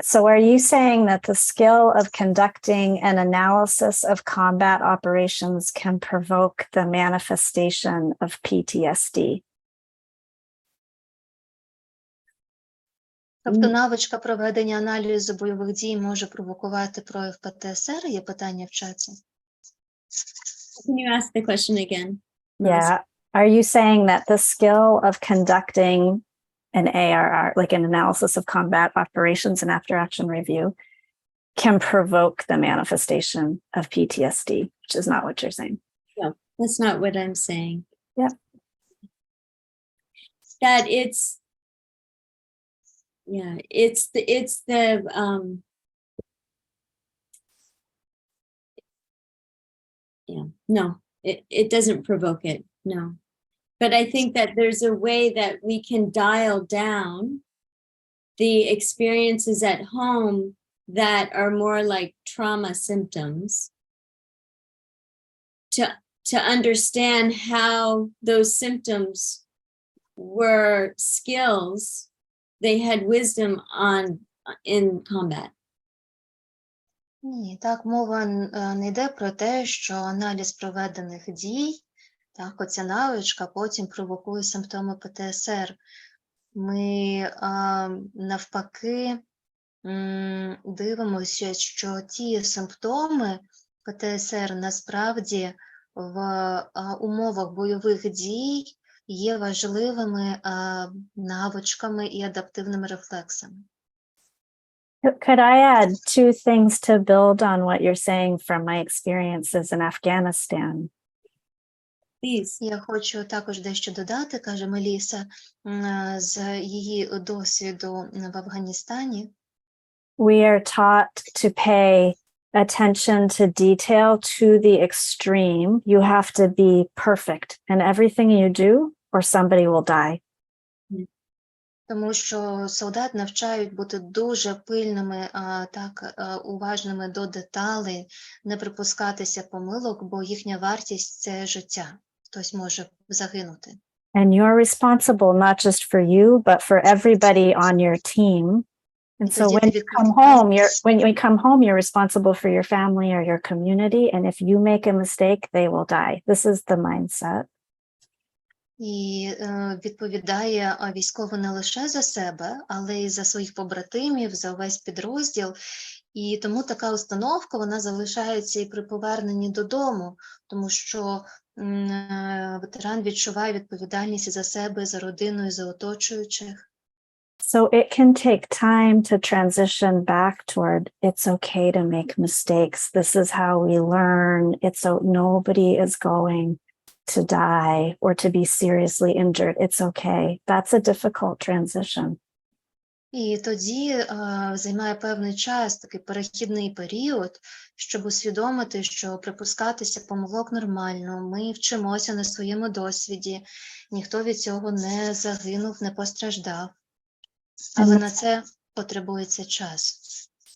So are you saying that the skill of conducting an analysis of combat operations can provoke the manifestation of PTSD? Тобто навичка проведення аналізу бойових дій може провокувати прояв ПТСР? Є питання в чаті. Can you ask the question again? Yeah. Are you saying that the skill of conducting an ARR, like an analysis of combat operations and after action review, can provoke the manifestation of PTSD, which is not what you're saying? No, that's not what I'm saying. Yep. That it's no, it doesn't provoke it, no. But I think that there's a way that we can dial down the experiences at home that are more like trauma symptoms to understand how those symptoms were skills they had wisdom on in combat. Ні, так, мова не йде про те, що аналіз проведених дій, так, оця навичка потім провокує симптоми ПТСР. Ми навпаки дивимося, що ті симптоми ПТСР насправді в умовах бойових дій є важливими навичками і адаптивними рефлексами. Could I add two things to build on what you're saying from my experiences in Afghanistan? Please. Я хочу також дещо додати, каже Меліса, з її досвіду в Афганістані. We are taught to pay attention to detail to the extreme. You have to be perfect in everything you do, or somebody will die. Тому що солдат навчають бути дуже пильними, уважними до деталей, не припускатися помилок, бо їхня вартість – це життя. Хтось може загинути. And you're responsible not just for you, but for everybody on your team. And so when you come home, you're responsible for your family or your community. And if you make a mistake, they will die. This is the mindset. І відповідає військовий не лише за себе, але й за своїх побратимів, за весь підрозділ. І тому така установка, вона залишається і при поверненні додому, тому що ветеран відчуває відповідальність за себе, за родину і за оточуючих. So it can take time to transition back toward it's okay to make mistakes. This is how we learn. Nobody is going to die or to be seriously injured. It's okay. That's a difficult transition. І тоді займає певний час, такий перехідний період, щоб усвідомити, що припускатися помилок нормально, ми вчимося на своєму досвіді, ніхто від цього не загинув, не постраждав. Але на це потребується час.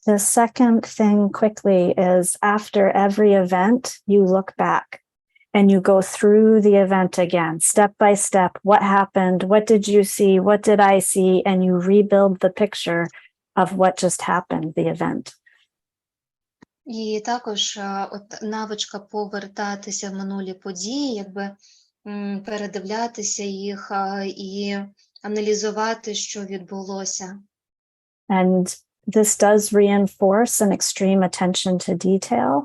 The second thing quickly is after every event, you look back and you go through the event again, step by step. What happened? What did you see? What did I see? And you rebuild the picture of what just happened, the event. І також навичка повертатися в минулі події, якби передивлятися їх і аналізувати, що відбулося. And this does reinforce an extreme attention to detail.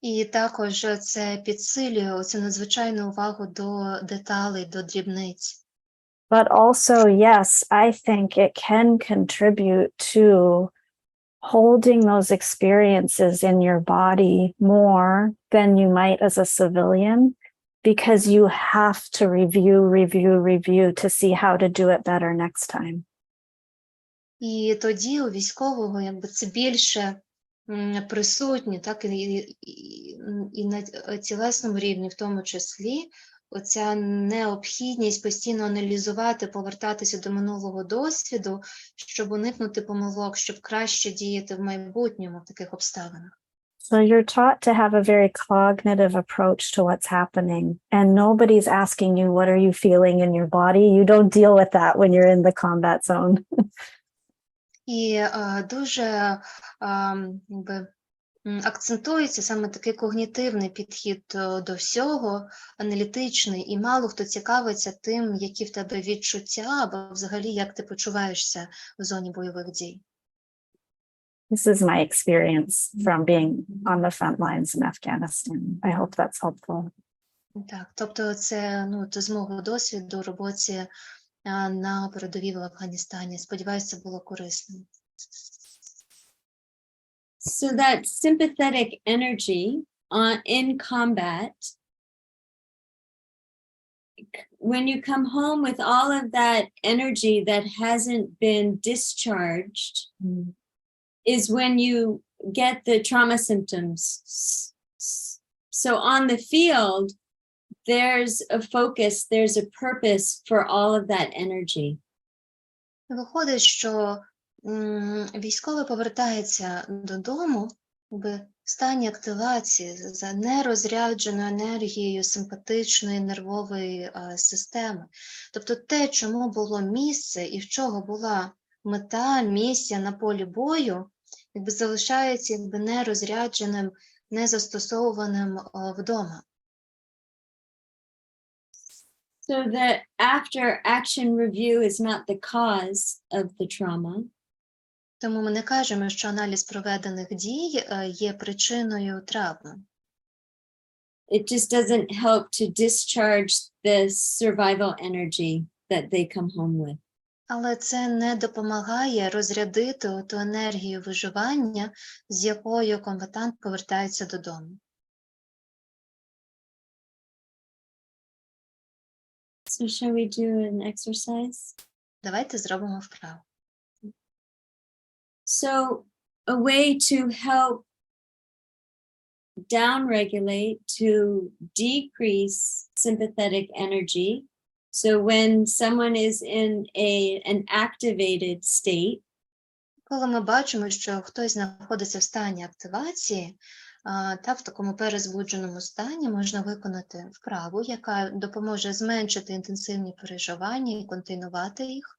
І також це підсилює цю надзвичайну увагу до деталей, до дрібниць. But also, yes, I think it can contribute to holding those experiences in your body more than you might as a civilian, because you have to review to see how to do it better next time. І тоді у військового якби це більше присутні, так, і на тілесному рівні в тому числі, оця необхідність постійно аналізувати, повертатися до минулого досвіду, щоб уникнути помилок, щоб краще діяти в майбутньому в таких обставинах. So you're taught to have a very cognitive approach to what's happening, and nobody's asking you, what are you feeling in your body? You don't deal with that when you're in the combat zone. І дуже акцентується саме такий когнітивний підхід до всього, аналітичний, і мало хто цікавиться тим, які в тебе відчуття, або взагалі, як ти почуваєшся в зоні бойових дій. This is my experience from being on the front lines in Afghanistan. I hope that's helpful. Так, тобто це з мого досвіду роботі на передовій в Афганістані. Сподіваюся, це було корисним. So that sympathetic energy in combat, when you come home with all of that energy that hasn't been discharged, is when you get the trauma symptoms. So on the field, there's a focus, there's a purpose for all of that energy. Виходить, що військовий повертається додому в стані активації за нерозрядженою енергією симпатичної нервової системи. Тобто те, чому було місце і в чого була мета, місія на полі бою, залишається нерозрядженим, незастосованим вдома. So the after action review is not the cause of the trauma. Тому ми не кажемо, що аналіз проведених дій є причиною травми. It just doesn't help to discharge the survival energy that they come home with. Але це не допомагає розрядити ту енергію виживання, з якою комбатант повертається додому. So shall we do an exercise? Давайте зробимо вправу. So a way to help downregulate, to decrease sympathetic energy. So when someone is in an activated state, Коли ми бачимо, що хтось знаходиться в стані активації, та в такому перезбудженому стані можна виконати вправу, яка допоможе зменшити інтенсивні переживання і контейнувати їх.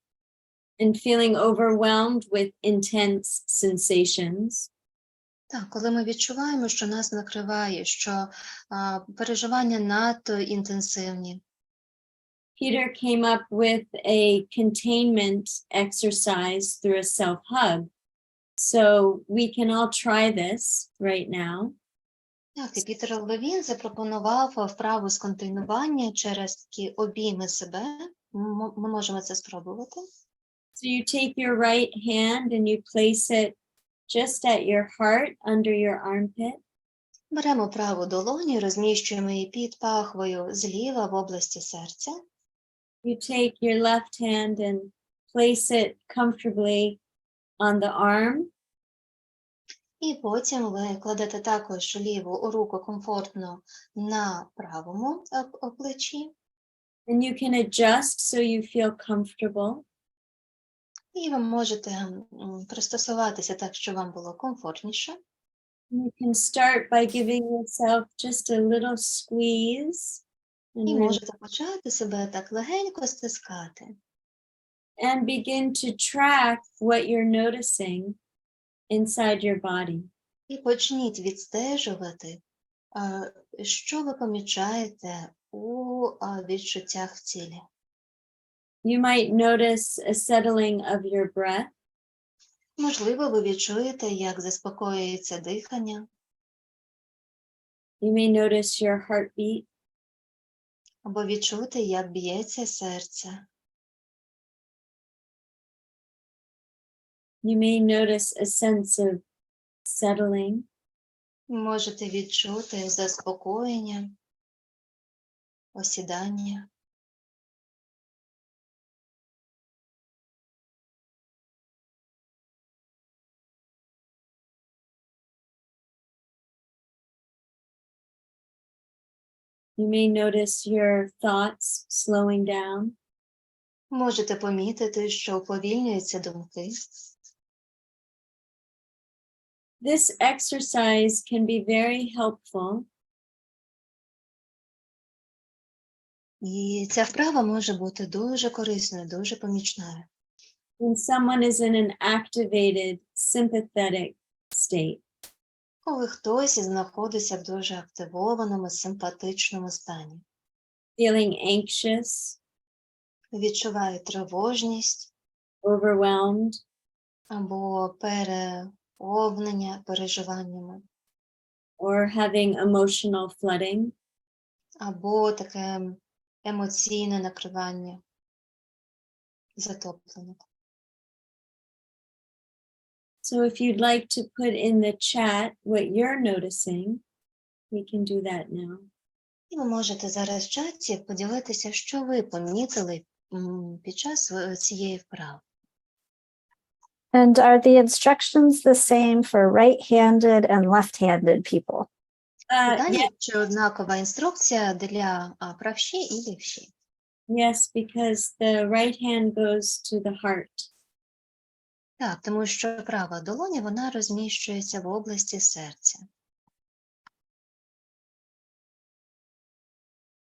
and feeling overwhelmed with intense sensations. Так, коли ми відчуваємо, що нас накриває, що переживання надто інтенсивні. Peter came up with a containment exercise through a self-hug. So we can all try this right now. Так, і Пітер Левін запропонував вправу з контейнування через такі обійми себе. Ми можемо це спробувати. So you take your right hand and you place it just at your heart under your armpit. Беремо праву долоню, розміщуємо її під пахвою зліва в області серця. You take your left hand and place it comfortably on the arm. І потім ви кладете також ліву руку комфортно на правому плечі. And you can adjust so you feel comfortable. І ви можете пристосуватися так, щоб вам було комфортніше. You can start by giving yourself just a little squeeze І and, можете почати себе так легенько стискати. and begin to track what you're noticing inside your body. І почніть відстежувати, що ви помічаєте у відчуттях в тілі. You might notice a settling of your breath. Можливо, ви відчуєте, як заспокоюється дихання, You may notice your heartbeat. або відчути, як б'ється серце. You may notice a sense of settling. Можете відчути заспокоєння, осідання. You may notice your thoughts slowing down. Можете помітити, що уповільнюються думки. This exercise can be very helpful І ця вправа може бути дуже корисною, дуже помічною. when someone is in an activated sympathetic state. Коли хтось знаходиться в дуже активованому, симпатичному стані. Feeling anxious, Відчуває тривожність overwhelmed, або переповнення переживаннями, or having emotional flooding. або таке емоційне накривання, затоплення. So if you'd like to put in the chat what you're noticing, we can do that now. І ви можете зараз в чаті поділитися, що ви помітили під час цієї вправи. And are the instructions the same for right-handed and left-handed people? Питання, чи однакова інструкція для правші і лівші? Yes, because the right hand goes to the heart. Так, тому що права долоня, вона розміщується в області серця.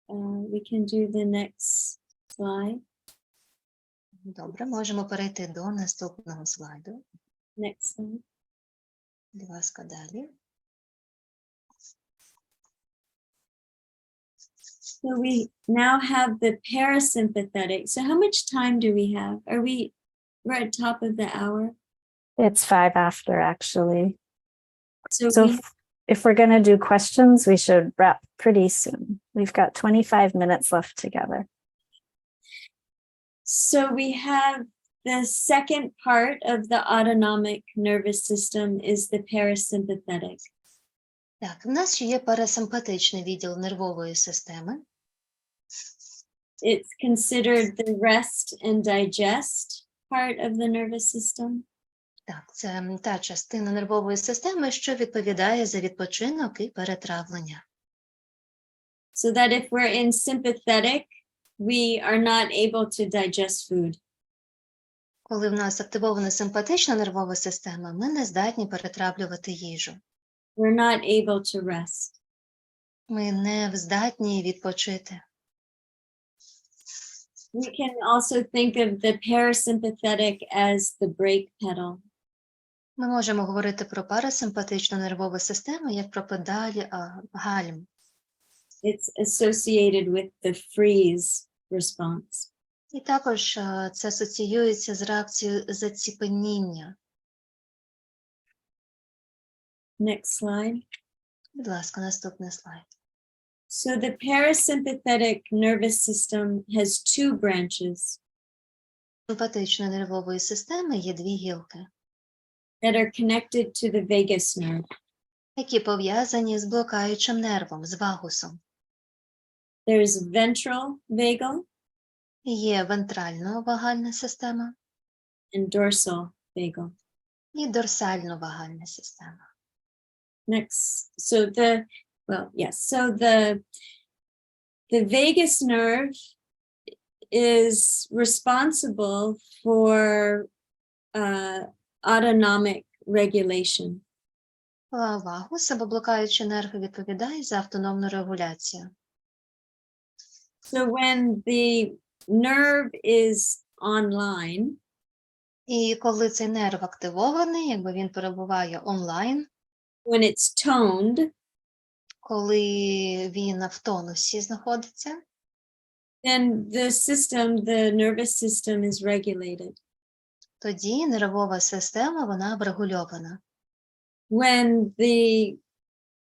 We can do the next slide. Добре, можемо перейти до наступного слайду. Next slide. Будь ласка, далі. So we now have the parasympathetic. So how much time do we have? We're at top of the hour. It's 5 after, actually. So, So if we're going to do questions, we should wrap pretty soon. We've got 25 minutes left together. so we have the second part of the autonomic nervous system is the parasympathetic. Так, в нас ще є парасимпатичний відділ нервової системи. It's considered the rest and digest part of the nervous system. Так, це та частина нервової системи, що відповідає за відпочинок і перетравлення. So that if we're in sympathetic, we are not able to digest food. Коли в нас активована симпатична нервова система, ми не здатні перетравлювати їжу. We're not able to rest. Ми не здатні відпочити. We can also think of the parasympathetic as the brake pedal. Ми можемо говорити про парасимпатичну нервову систему як про педаль гальм. It's associated with the freeze response. І також це асоціюється з реакцією заціпеніння. Next slide. Будь ласка, наступний слайд. So the parasympathetic nervous system has two branches Симпатичної нервової системи є дві гілки, that are connected to the vagus nerve. які пов'язані з блокаючим нервом, з вагусом. There's ventral vagal Є вентрально-вагальна система and dorsal vagal. і дорсально-вагальна система. Next, so the vagus nerve is responsible for autonomic regulation. Вагус або блокаючий нерв відповідає за автономну регуляцію. So when the nerve is online, І коли цей нерв активований, якби він перебуває онлайн, when it's toned, коли він в тонусі знаходиться, then the nervous system is regulated. тоді нервова система, вона врегульована. When the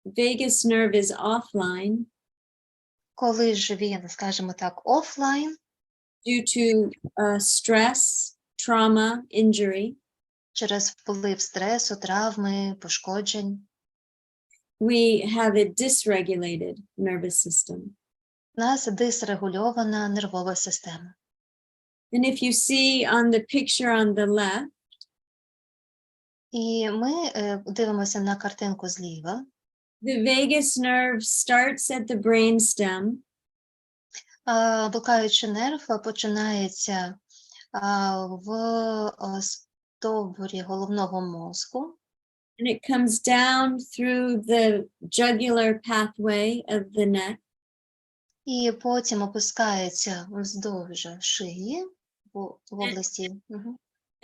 vagus nerve is offline, Коли ж він, скажімо так, офлайн, due to stress, trauma, injury, через вплив стресу, травми, пошкоджень, we have a dysregulated nervous system. у нас дисрегульована нервова система. And if you see on the picture on the left, І ми дивимося на картинку зліва. the vagus nerve starts at the brainstem Блокаючий нерв починається в стовбурі головного мозку, and it comes down through the jugular pathway of the neck. і потім опускається вздовж шиї в області.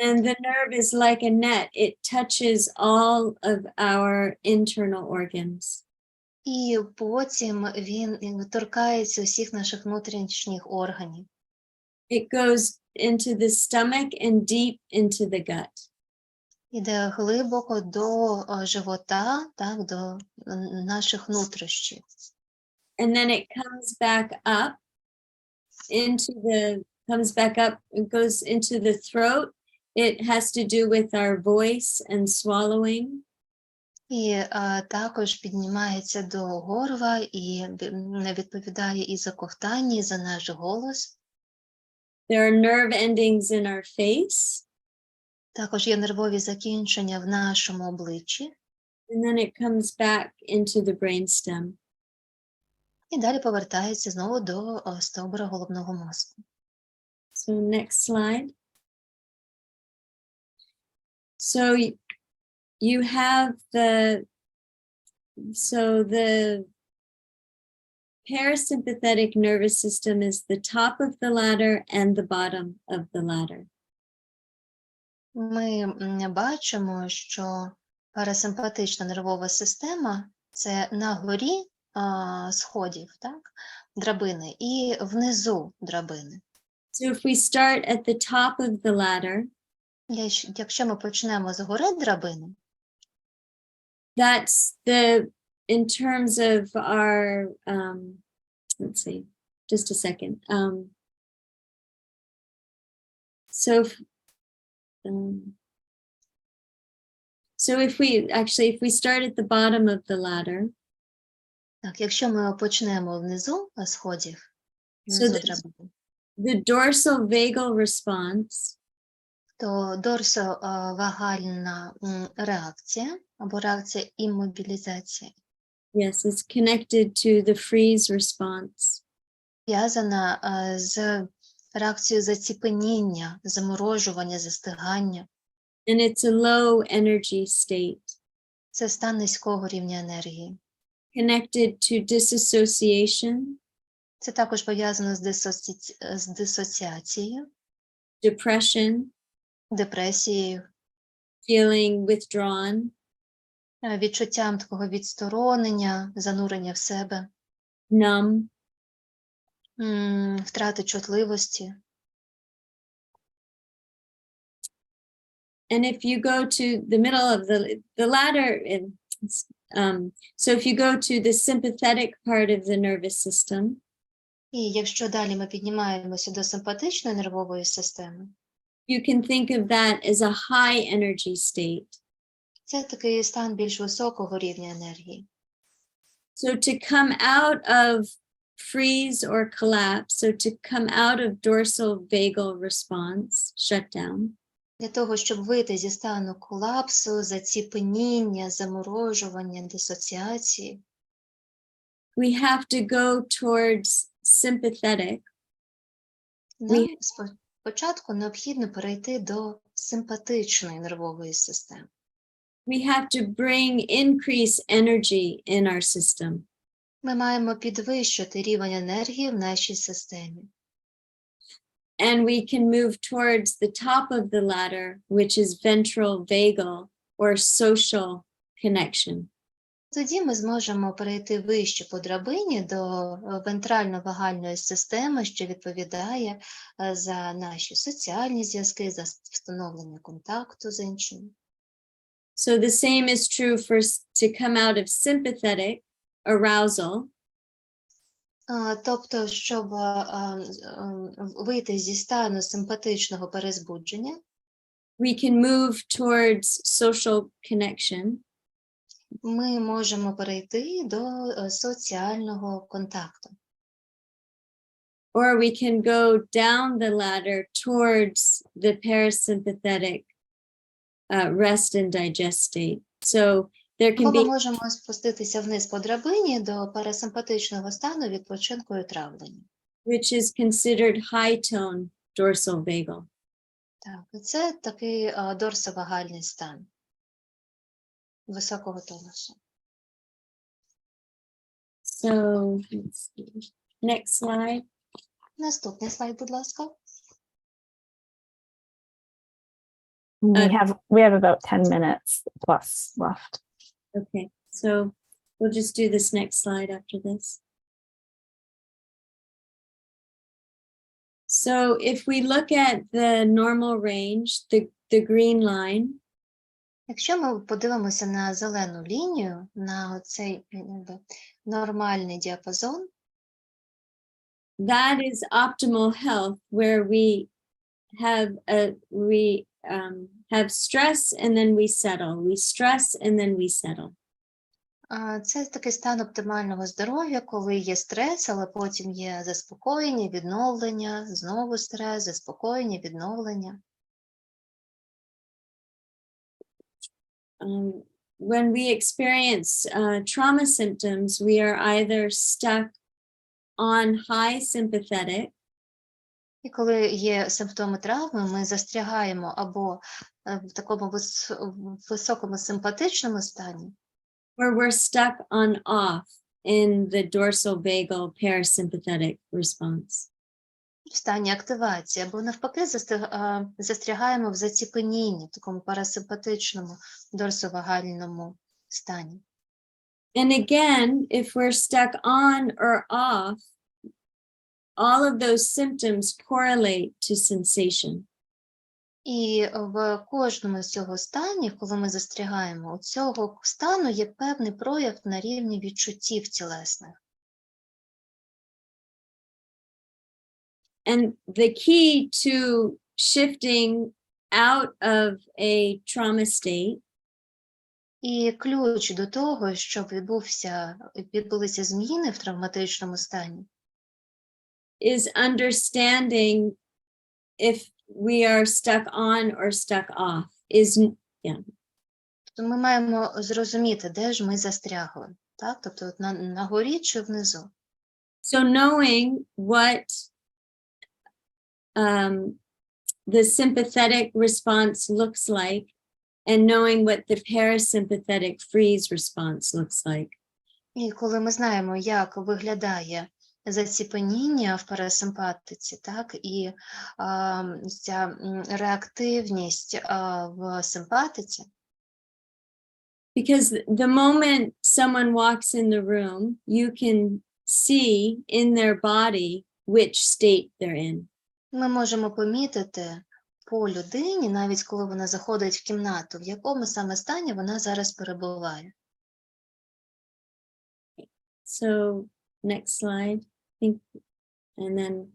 And the nerve is like a net. It touches all of our internal organs. І потім він торкається усіх наших внутрішніх органів. It goes into the stomach and deep into the gut. Іде глибоко до живота, так, до наших нутрощів. And then it comes back up it goes into the throat. It has to do with our voice and swallowing. І також піднімається до горла і відповідає і за ковтання, і за наш голос. There are nerve endings in our face. Також є нервові закінчення в нашому обличчі. And then it comes back into the brainstem. І далі повертається знову до стовбура головного мозку. So next slide. So you have the parasympathetic nervous system is the top of the ladder and the bottom of the ladder. Ми бачимо, що парасимпатична нервова система – це на горі сходів, так, драбини, і внизу драбини. So if we start at the top of the ladder, Якщо ми почнемо з гори драбини, that's in terms of our, let's see, just a second. So if we start at the bottom of the ladder, так, якщо ми почнемо внизу сходів, the dorsal vagal response, то дорсовагальна реакція або реакція іммобілізації yes, it's connected to the freeze response. зв'язана з реакцією заціпеніння, заморожування, застигання. And it's a low energy state. Це стан низького рівня енергії. Connected to disassociation. Це також пов'язано з дисоціацією, Depression. депресією, Feeling withdrawn. відчуттям такого відсторонення, занурення в себе, Numb. втрати чутливості. And if you go to the middle of the ladder, So if you go to the sympathetic part of the nervous system, І якщо далі ми піднімаємося до симпатичної нервової системи, you can think of that as a high energy state. це такий стан більш високого рівня енергії. So to come out of freeze or collapse, so to come out of dorsal vagal response, shutdown, Для того, щоб вийти зі стану колапсу, заціпеніння, заморожування, дисоціації, we have to go towards sympathetic. нам спочатку необхідно перейти до симпатичної нервової системи. We have to bring increased energy in our system. Ми маємо підвищити рівень енергії в нашій системі. And we can move towards the top of the ladder, which is ventral vagal or social connection. Тоді ми зможемо перейти вище по драбині до вентрально-вагальної системи, що відповідає за наші соціальні зв'язки, за встановлення контакту з іншими. So the same is true for to come out of sympathetic arousal. Тобто, щоб вийти зі стану симпатичного перезбудження, We can move towards social connection. ми можемо перейти до соціального контакту. Or we can go down the ladder towards the parasympathetic rest and digest state. So there can Або ми be можемо спуститися вниз по драбині до парасимпатичного стану відпочинку і травлення. which is considered high tone dorsal vagal. Так, і це такий дорсовагальний стан високого тонусу. So let's see. Next slide. Наступний слайд, будь ласка. We have about 10 minutes plus left. Okay, so we'll just do this next slide after this. So if we look at the normal range, the green line, Якщо ми подивимося на зелену лінію, на цей нормальний діапазон, that is optimal health, where we have stress and then we settle. We stress and then we settle. це такий стан оптимального здоров'я, коли є стрес, але потім є заспокоєння, відновлення, знову стрес, заспокоєння, відновлення. When we experience trauma symptoms, we are either stuck on high sympathetic, І коли є симптоми травми, ми застрягаємо або в такому високому симпатичному стані, or we're stuck on off in the dorsal vagal parasympathetic response. в стані активації, або навпаки застрягаємо в заціпенінні, в такому парасимпатичному дорсовагальному стані. And again, if we're stuck on or off, all of those symptoms correlate to sensation. І в кожному з цього стані, коли ми застрягаємо, у цього стану є певний прояв на рівні відчуттів тілесних. And the key to shifting out of a trauma state І ключ до того, щоб відбулися зміни в травматичному стані, is understanding if we are stuck on or stuck off. то ми маємо зрозуміти, де ж ми застрягли. Так? Тобто на горі чи внизу. So knowing what the sympathetic response looks like and knowing what the parasympathetic freeze response looks like. І коли ми знаємо, як виглядає заціпеніння в парасимпатиці, так, і ця реактивність в симпатиці. Because the moment someone walks in the room, you can see in their body which state they're in. Ми можемо помітити по людині, навіть коли вона заходить в кімнату, в якому саме стані вона зараз перебуває. So next slide, I think, and then,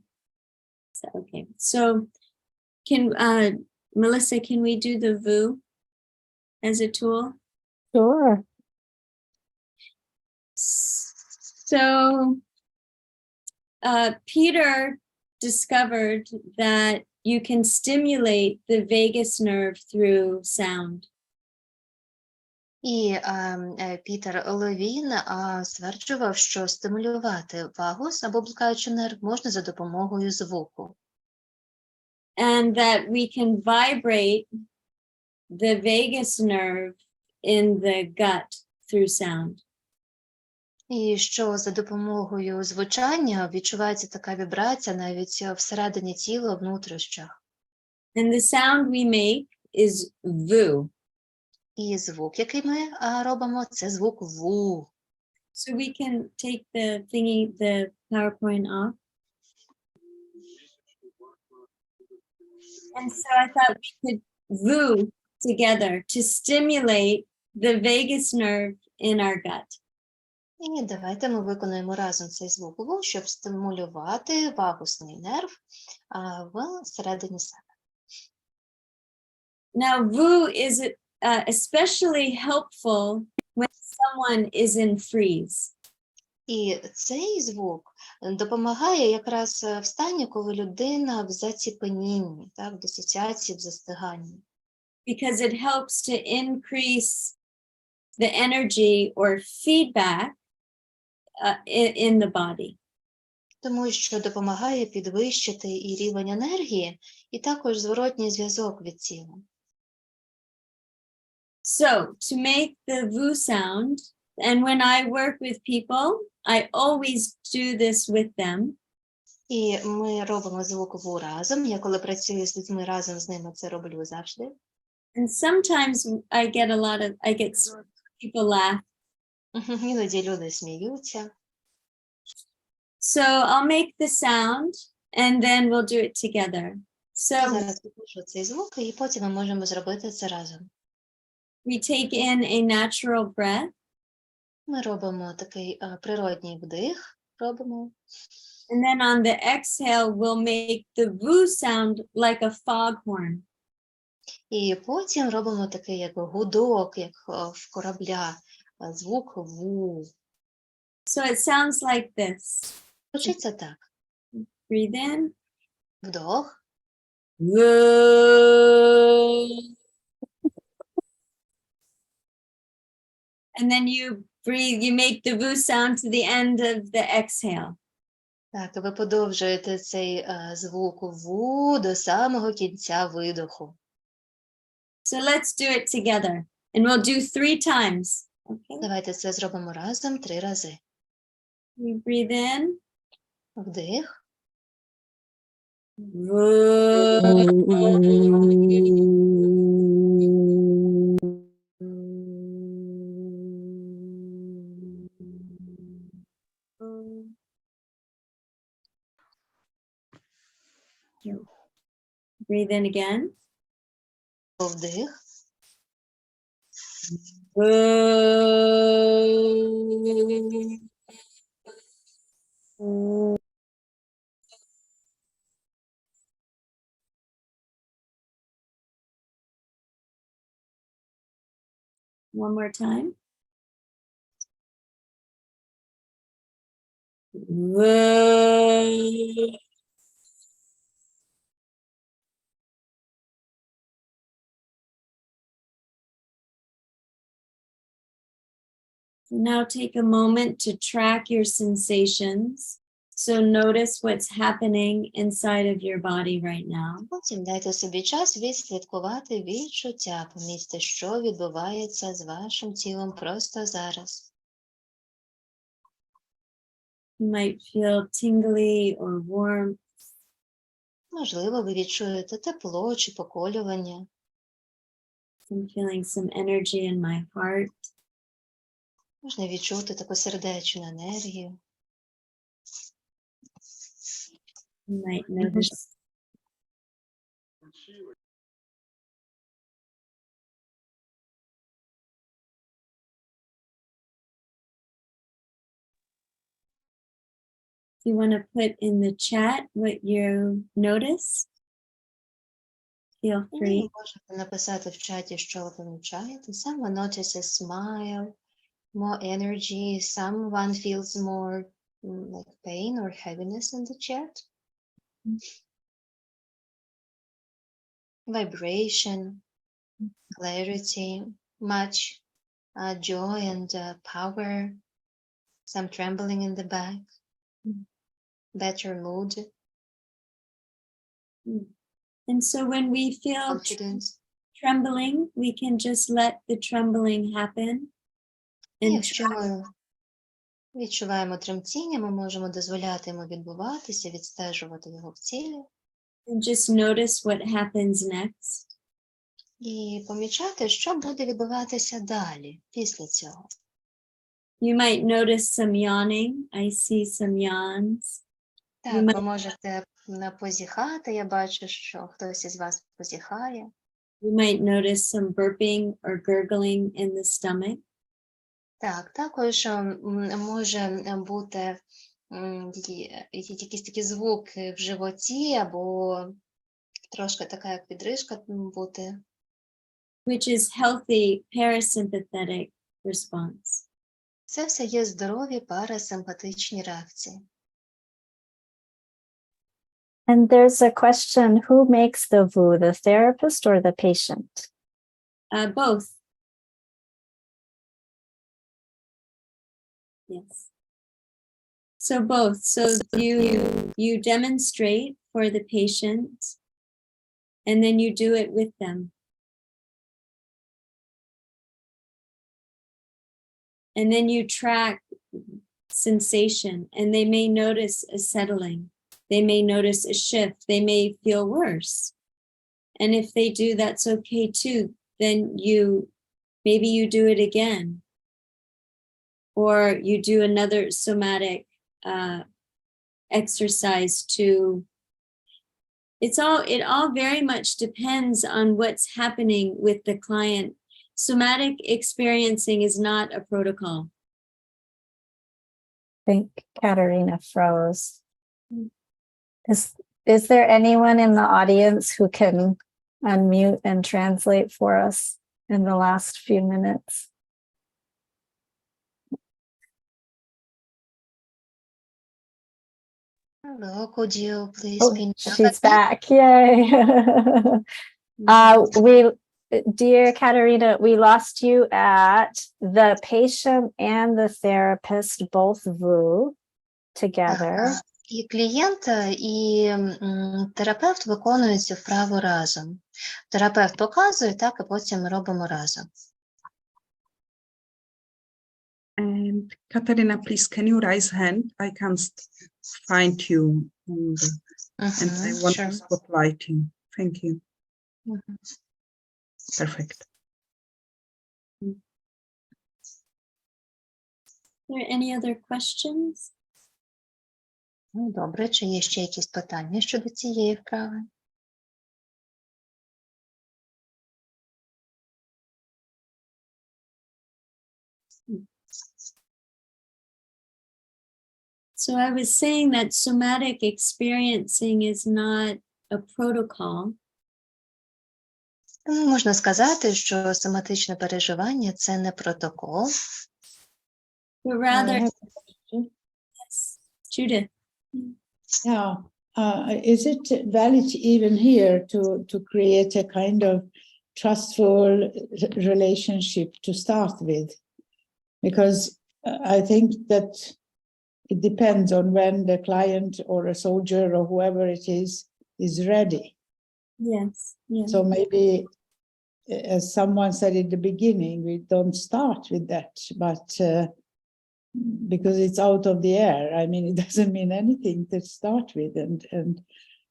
okay. So can, Melissa, can we do the VU as a tool? Sure. So Peter discovered that you can stimulate the vagus nerve through sound. І Пітер Левін стверджував, що стимулювати вагус або блукаючий нерв можна за допомогою звуку. And that we can vibrate the vagus nerve in the gut through sound. І що за допомогою звучання відчувається така вібрація навіть всередині тіла, в нутрощах. And the sound we make is VU. І звук, який ми робимо, це звук ВУ. So we can take the thingy, the PowerPoint off. And so I thought we could VU together to stimulate the vagus nerve in our gut. І давайте ми виконуємо разом цей звук ВУ, щоб стимулювати вагусний нерв в середині себе. Now, VU is especially helpful when someone is in freeze. І цей звук допомагає якраз в стані, коли людина в заціпенінні, так, в дисоціації, в застиганні. Because it helps to increase the energy or feedback in the body. Тому що допомагає підвищити і рівень енергії, і також зворотній зв'язок від тіла. So to make the VU sound, and when I work with people, I always do this with them. І ми робимо звук ВУ разом. Я коли працюю з людьми разом з ними, це роблю завжди. And sometimes I get people laugh. Іноді люди сміються. So I'll make the sound and then we'll do it together. So Зараз покажу цей звук, і потім ми можемо зробити це разом. we take in a natural breath. Ми робимо такий природній вдих, робимо. And then on the exhale, we'll make the VU sound like a foghorn. І потім робимо такий як гудок, як в корабля, звук ВУ. So it sounds like this. Звучиться так. Breathe in. Вдох. VU. And then you breathe, you make the VU sound to the end of the exhale. Так, ви подовжуєте цей звук ВУ до самого кінця видоху. So let's do it together. And we'll do 3 times. Okay. Давайте це зробимо разом 3 рази. We breathe in. Вдих. Breathe in again. Вдих. One more time. Now take a moment to track your sensations. So notice what's happening inside of your body right now. Потім дайте собі час відслідкувати відчуття, помітьте, що відбувається з вашим тілом просто зараз. You might feel tingly or warm. Можливо, ви відчуєте тепло чи поколювання. I'm feeling some energy in my heart. Можна відчути таку сердечну енергію. You might notice you want to put in the chat what you notice, feel І free. можете написати в чаті, що ви помічаєте. Someone notices smile, more energy. Someone feels more like pain or heaviness in the chat. Vibration, clarity, much joy and power. Some trembling in the back. Better mood, And so when we feel confidence. trembling, we can just let the trembling happen. І And якщо ми відчуваємо тремтіння, ми можемо дозволяти йому відбуватися, відстежувати його в тілі and just notice what happens next. і помічати, що буде відбуватися далі після цього. You might notice some yawning. I see some yawns. Так, ви можете позіхати, я бачу, що хтось із вас позіхає. You might notice some burping or gurgling in the stomach. Так, також може бути якісь такі звуки в животі, або трошки така як підрижка бути. Which is healthy parasympathetic response. Це все є здорові парасимпатичні реакції. And there's a question, who makes the VU, the therapist or the patient? Both. Yes. So both. So you demonstrate for the patient, and then you do it with them. And then you track sensation, and they may notice a settling. They may notice a shift. They may feel worse. And if they do, that's okay too. Then maybe you do it again. Or you do another somatic exercise to, it all very much depends on what's happening with the client. Somatic experiencing is not a protocol. I think Katerina froze. Is there anyone in the audience who can unmute and translate for us in the last few minutes? Hello, could you please Oh, pin she's back. Yay. Dear Katerina, we lost you at the patient and the therapist both VU together. І клієнт, і терапевт виконують цю вправу разом. Терапевт показує, так, і потім ми робимо разом. And Katarina, please, can you raise hand? I can't find you. And I want to spotlight you. Thank you. Perfect. Are there any other questions? Ну, добре, чи є ще якісь питання щодо цієї вправи? So I was saying that somatic experiencing is not a protocol. Можна сказати, що соматичне переживання – це не протокол. But rather, yes, Judith. Yeah. Is it valid even here to create a kind of trustful relationship to start with? Because I think that it depends on when the client or a soldier or whoever it is ready. Yes. Yes. So maybe, as someone said in the beginning, we don't start with that, but because it's out of the air. I mean, it doesn't mean anything to start with.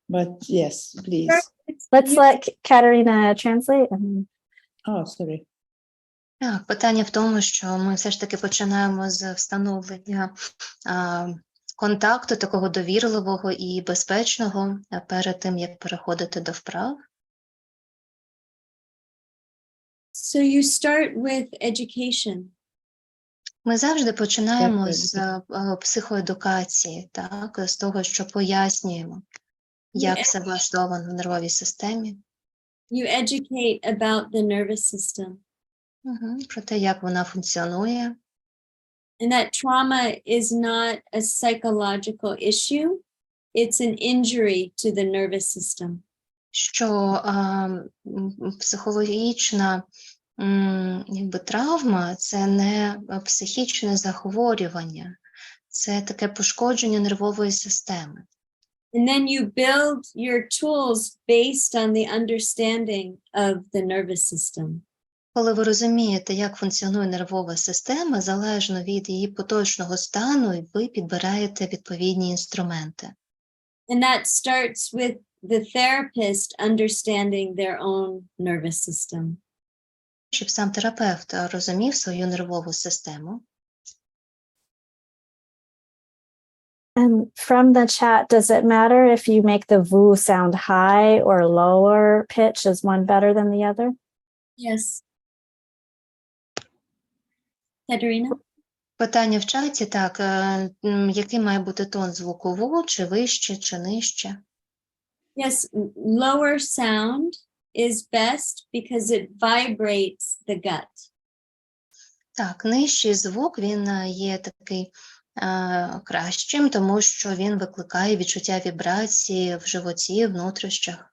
But yes, please. Let's let Katerina translate. Oh, sorry. Так, питання в тому, що ми все ж таки починаємо з встановлення контакту такого довірливого і безпечного перед тим, як переходити до вправ. So you start with education. Ми завжди починаємо з психоедукації, так, з того, що пояснюємо, як все влаштовано в нервовій системі. You educate about the nervous system. Про те, як вона функціонує. And that trauma is not a psychological issue. It's an injury to the nervous system. Що психологічна травма – це не психічне захворювання, це таке пошкодження нервової системи. And then you build your tools based on the understanding of the nervous system. Коли ви розумієте, як функціонує нервова система, залежно від її поточного стану, ви підбираєте відповідні інструменти. And that starts with the therapist understanding their own nervous system. Щоб сам терапевт розумів свою нервову систему. And from the chat, does it matter if you make the VU sound high or lower pitch? Is one better than the other? Yes. Katerina? Питання в чаті, так, який має бути тон звуку ВУ, чи вище, чи нижче? Yes, lower sound is best because it vibrates the gut. Так, нижчий звук, він є такий кращим, тому що він викликає відчуття вібрації в животі, в нутрощах.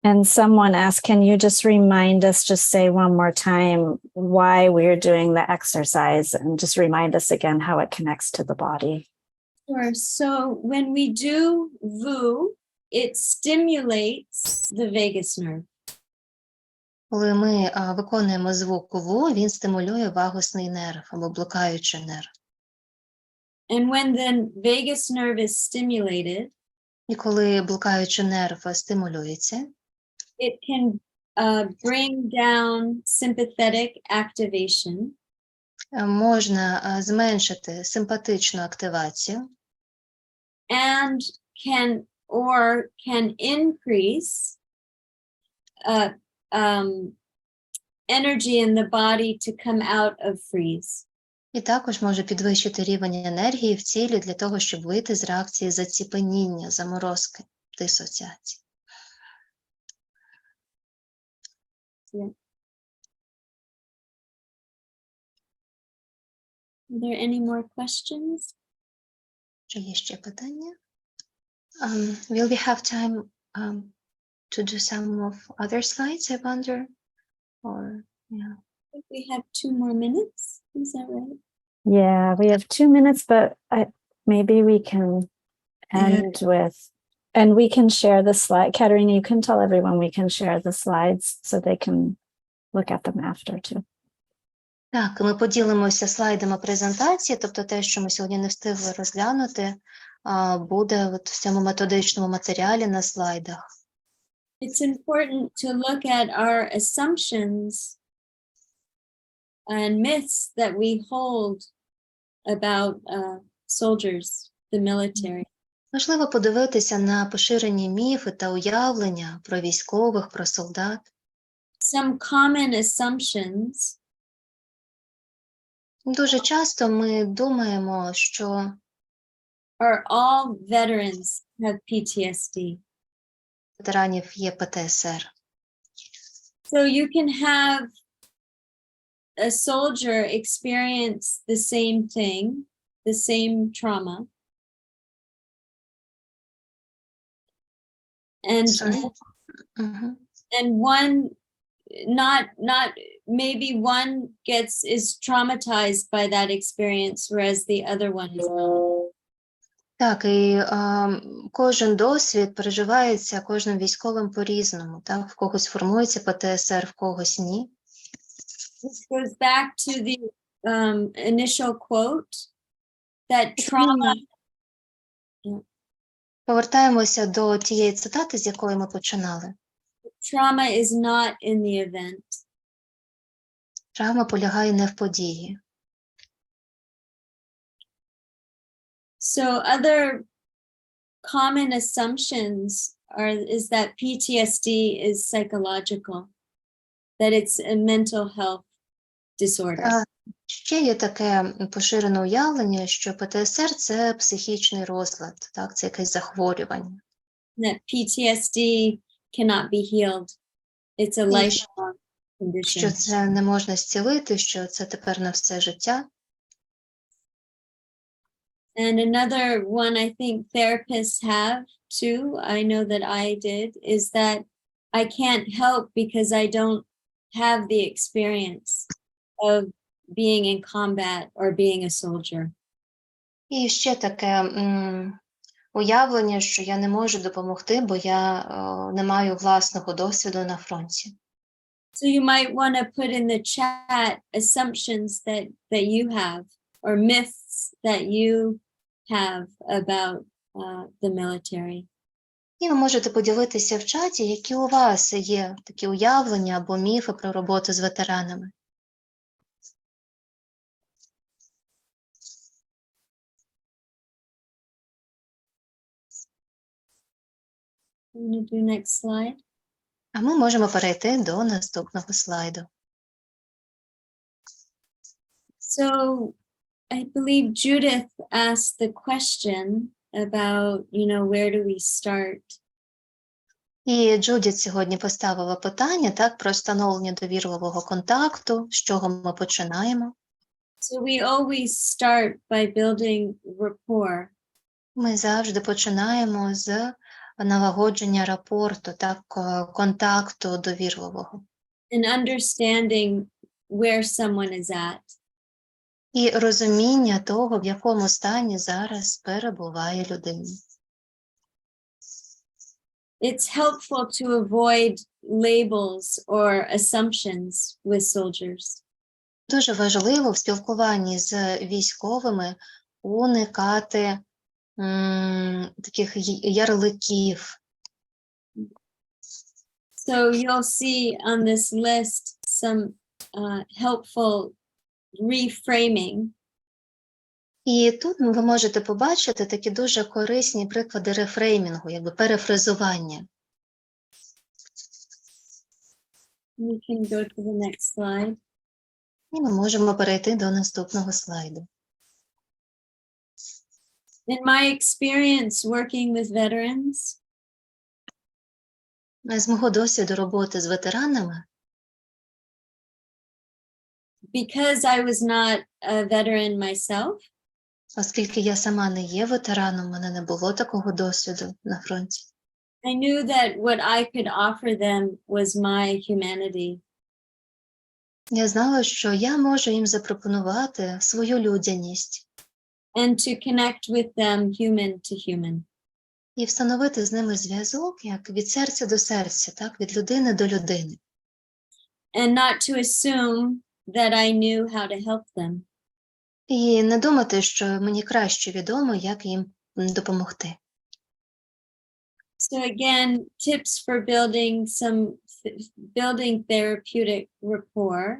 And someone asked, can you just remind us, just say one more time why we're doing the exercise and just remind us again how it connects to the body? Sure. So when we do VU, it stimulates the vagus nerve. Коли ми виконуємо звук ВУ, він стимулює вагусний нерв або блокаючий нерв. And when the vagus nerve is stimulated, І коли блокаючий нерв стимулюється, it can bring down sympathetic activation. Можна зменшити симпатичну активацію. And can increase energy in the body to come out of freeze. І також може підвищити рівень енергії в тілі для того, щоб вийти з реакції заціпеніння, заморозки, дисоціації. Yeah. Are there any more questions? Чи є ще питання? Will we have time to do some of other slides, I wonder? Or, yeah. I think we have 2 more minutes. Is that right? Yeah, we have 2 minutes, but maybe we can end with, and we can share the slide. Katerina, you can tell everyone we can share the slides so they can look at them after too. Так, ми поділимося слайдами презентації, тобто те, що ми сьогодні не встигли розглянути, буде от в цьому методичному матеріалі на слайдах. It's important to look at our assumptions and myths that we hold about soldiers, the military. Важливо подивитися на поширені міфи та уявлення про військових, про солдат. Some common assumptions Дуже часто ми думаємо, що all veterans have PTSD. ветеранів є ПТСР. So you can have a soldier experience the same thing, the same trauma. And and one not maybe one is traumatized by that experience, whereas the other one is not. Так, і кожен досвід переживається кожним військовим по-різному. Так? В когось формується ПТСР, в когось ні. This goes back to the initial quote that trauma. Повертаємося до тієї цитати, з якої ми починали. Trauma is not in the event. Травма полягає не в події. So other common assumptions is that PTSD is psychological, that it's a mental health disorder. Ще є таке поширене уявлення, що ПТСР – це психічний розлад, так, це якесь захворювання. That PTSD cannot be healed. It's a lifelong condition. Що це не можна зцілити, що це тепер на все життя. And another one I think therapists have too, I know that I did, is that I can't help because I don't have the experience of being in combat or being a soldier. І ще таке уявлення, що я не можу допомогти, бо я не маю власного досвіду на фронті. So you might want to put in the chat assumptions that you have or myths that you have about the military. І ви можете поділитися в чаті, які у вас є такі уявлення або міфи про роботу з ветеранами. I'm going to do next slide. А ми можемо перейти до наступного слайду. So I believe Judith asked the question about, where do we start? І Джудіт сьогодні поставила питання, так, про встановлення довірливого контакту, з чого ми починаємо. So we always start by building rapport. Ми завжди починаємо з налагодження рапорту, так, контакту довірливого. And understanding where someone is at. І розуміння того, в якому стані зараз перебуває людина. It's helpful to avoid labels or assumptions with soldiers. Дуже важливо в спілкуванні з військовими уникати таких ярликів. So you'll see on this list some helpful reframing. І тут ви можете побачити такі дуже корисні приклади рефреймінгу, якби перефразування. We can go to the next slide. І ми можемо перейти до наступного слайду. In my experience working with veterans, З мого досвіду роботи з ветеранами, because I was not a veteran myself, оскільки я сама не є ветераном, у мене не було такого досвіду на фронті. I knew that what I could offer them was my humanity. Я знала, що я можу їм запропонувати свою людяність And to connect with them human to human. і встановити з ними зв'язок як від серця до серця, так, від людини до людини. And not to assume that I knew how to help them. І не думати, що мені краще відомо, як їм допомогти. So again, tips for building therapeutic rapport.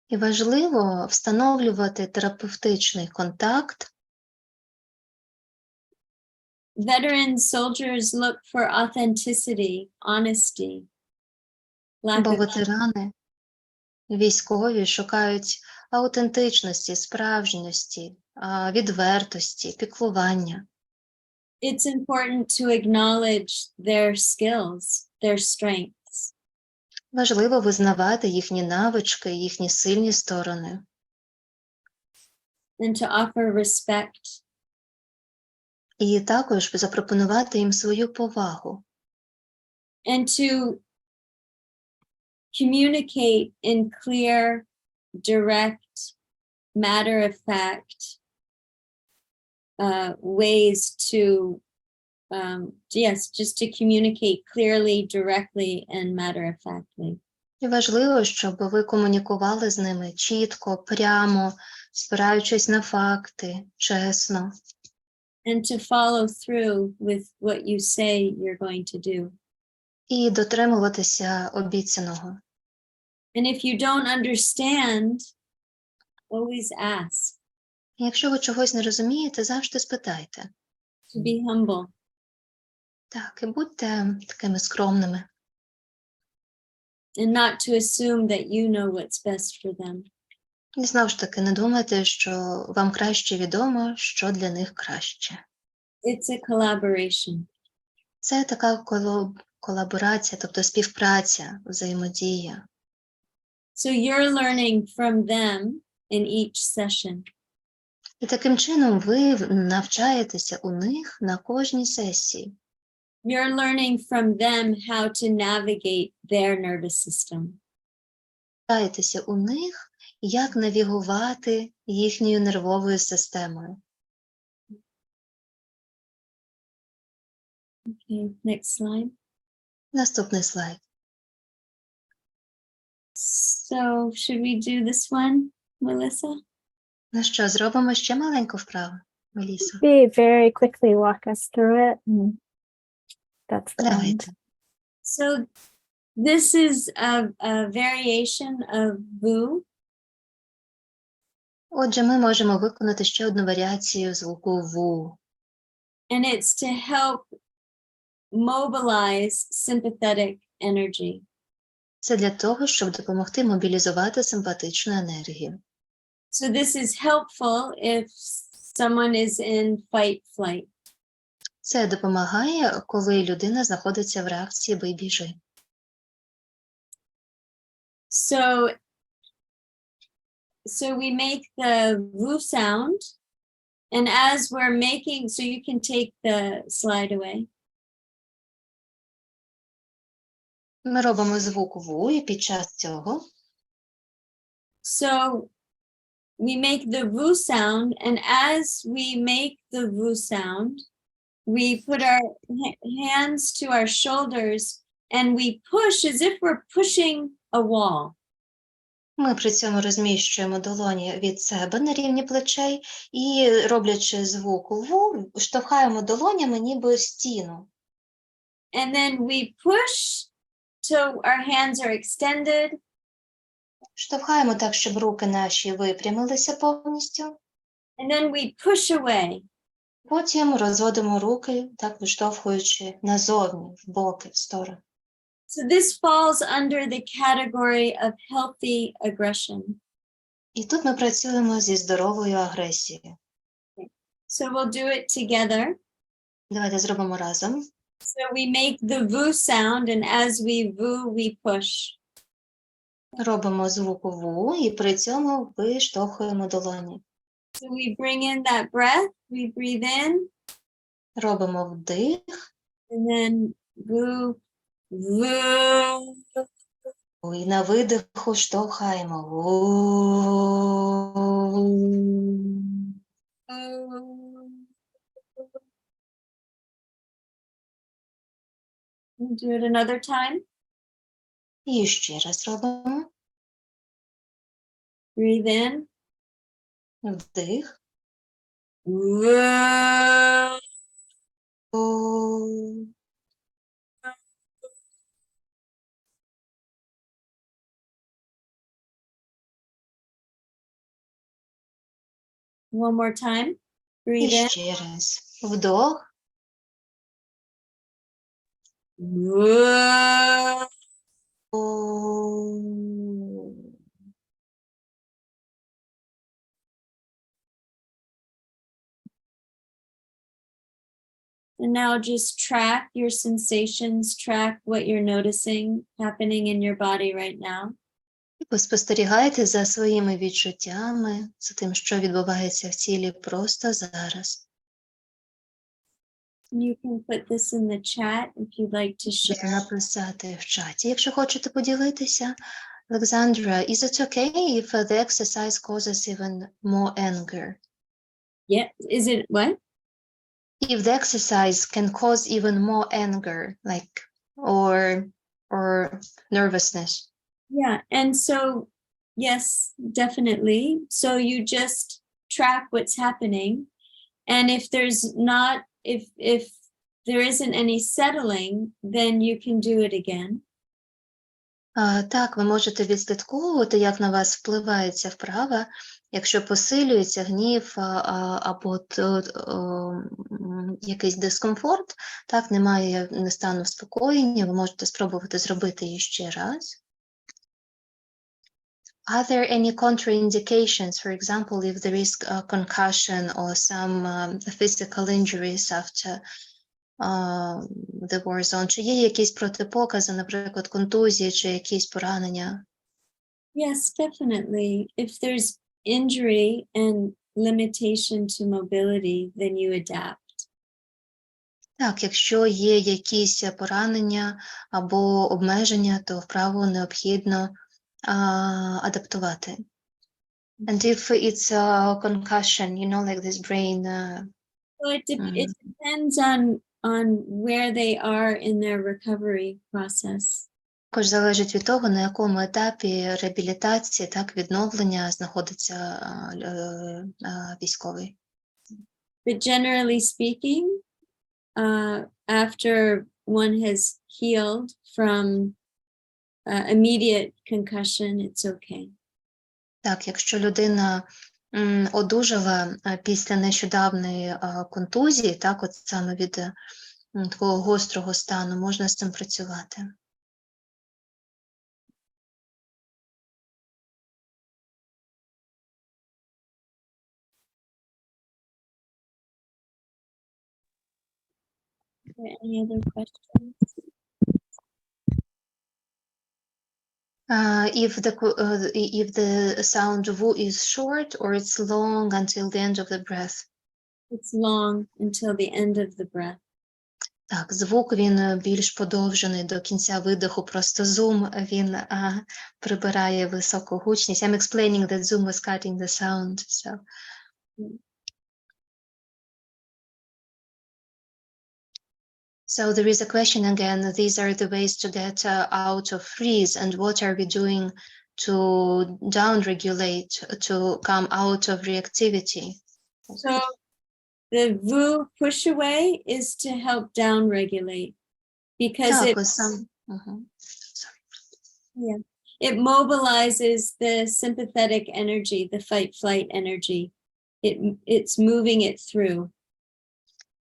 І важливо встановлювати терапевтичний контакт. Veteran soldiers look for authenticity, honesty. Бо ветерани, військові шукають аутентичності, справжності, відвертості, піклування. It's important to acknowledge their skills, their strengths. Важливо визнавати їхні навички, їхні сильні сторони. And to offer respect. І також запропонувати їм свою повагу. And to communicate in clear, direct, matter-of-fact ways to, just to communicate clearly, directly, and matter-of-factly. І важливо, щоб ви комунікували з ними чітко, прямо, спираючись на факти, чесно. And to follow through with what you say you're going to do. І дотримуватися обіцяного. And if you don't understand, always ask. Якщо ви чогось не розумієте, завжди спитайте. To be humble. Так, і будьте такими скромними. and not to assume that you know what's best for them. І знову ж таки, не думайте, що вам краще відомо, що для них краще. It's a collaboration. Це така колаборація, тобто співпраця, взаємодія. So you're learning from them in each session. І таким чином ви навчаєтеся у них на кожній сесії. You're learning from them how to navigate their nervous system. Навчаєтеся у них, як навігувати їхньою нервовою системою. Okay, next slide. Наступний слайд. So should we do this one, Melissa? Ну що, зробимо ще маленьку вправу, Мелісо? We very quickly walk us through it. And that's the end. Давайте. So this is a variation of VU. Отже, ми можемо виконати ще одну варіацію звуку «ву». And it's to help mobilize sympathetic energy. Це для того, щоб допомогти мобілізувати симпатичну енергію. So this is helpful if someone is in fight-flight. Це допомагає, коли людина знаходиться в реакції «бий, біжи». So we make the VU sound, and as we're making, so you can take the slide away. Ми робимо звук «ву», і під час цього So we make the VU sound, and as we make the VU sound, we put our hands to our shoulders and we push as if we're pushing a wall. ми при цьому розміщуємо долоні від себе на рівні плечей і, роблячи звук «ву», штовхаємо долонями ніби стіну. And then we push till our hands are extended. Штовхаємо так, щоб руки наші випрямилися повністю. And then we push away. Потім розводимо руки, так виштовхуючи назовні, в боки, в сторону. So this falls under the category of healthy aggression. І тут ми працюємо зі здоровою агресією. So we'll do it together. Давайте зробимо разом. So we make the VU sound, and as we VU, we push. Робимо звук «ву» і при цьому виштовхуємо долоні. So we bring in that breath, we breathe in, Робимо вдих and then VU, VU. і на видиху штовхаємо. «Ву». We'll do it another time. І ще раз робимо. Breathe in. Вдих. VU. «Ву». One more time. І Breathe in. ще раз. Вдох. VU. «Ву». And now just track your sensations, track what you're noticing happening in your body right now. Ви спостерігаєте за своїми відчуттями, за тим, що відбувається в тілі просто зараз. You can put this in the chat if you'd like to share. Можете написати в чаті, якщо хочете поділитися. Alexandra, is it okay if the exercise causes even more anger? Yeah, is it what? If the exercise can cause even more anger, like, or nervousness. Yeah, and so, yes, definitely. So you just track what's happening. And if there's not, if there isn't any settling, then you can do it again. Так, ви можете відслідковувати, як на вас впливає ця вправа. Якщо посилюється гнів або якийсь дискомфорт, так, немає стану вспокоєння, ви можете спробувати зробити її ще раз. Are there any contraindications, for example, if there is a concussion or some physical injuries after the war zone? Чи є якісь протипокази, наприклад, контузії чи якісь поранення? Yes, definitely. If there's injury and limitation to mobility, then you adapt. Так, якщо є якісь поранення або обмеження, то вправо необхідно адаптувати. And if it's a concussion, you know, like this brain... Well, it depends on where they are in their recovery process. Також залежить від того, на якому етапі реабілітації, так, відновлення знаходиться військовий. But generally speaking, after one has healed from immediate concussion, it's okay. Так, якщо людина одужала після нещодавної контузії, так, от саме від такого гострого стану, можна з цим працювати. Are there any other questions? If the sound vu is short or it's long until the end of the breath. It's long until the end of the breath. Так, звук він більш подовжений до кінця видиху, просто зум він прибирає високу гучність. I'm explaining that Zoom was cutting the sound, so. So there is a question again, these are the ways to get out of freeze, and what are we doing to down-regulate, to come out of reactivity? So the vu push away is to help down regulate because it mobilizes the sympathetic energy, the fight flight energy. It's moving it through.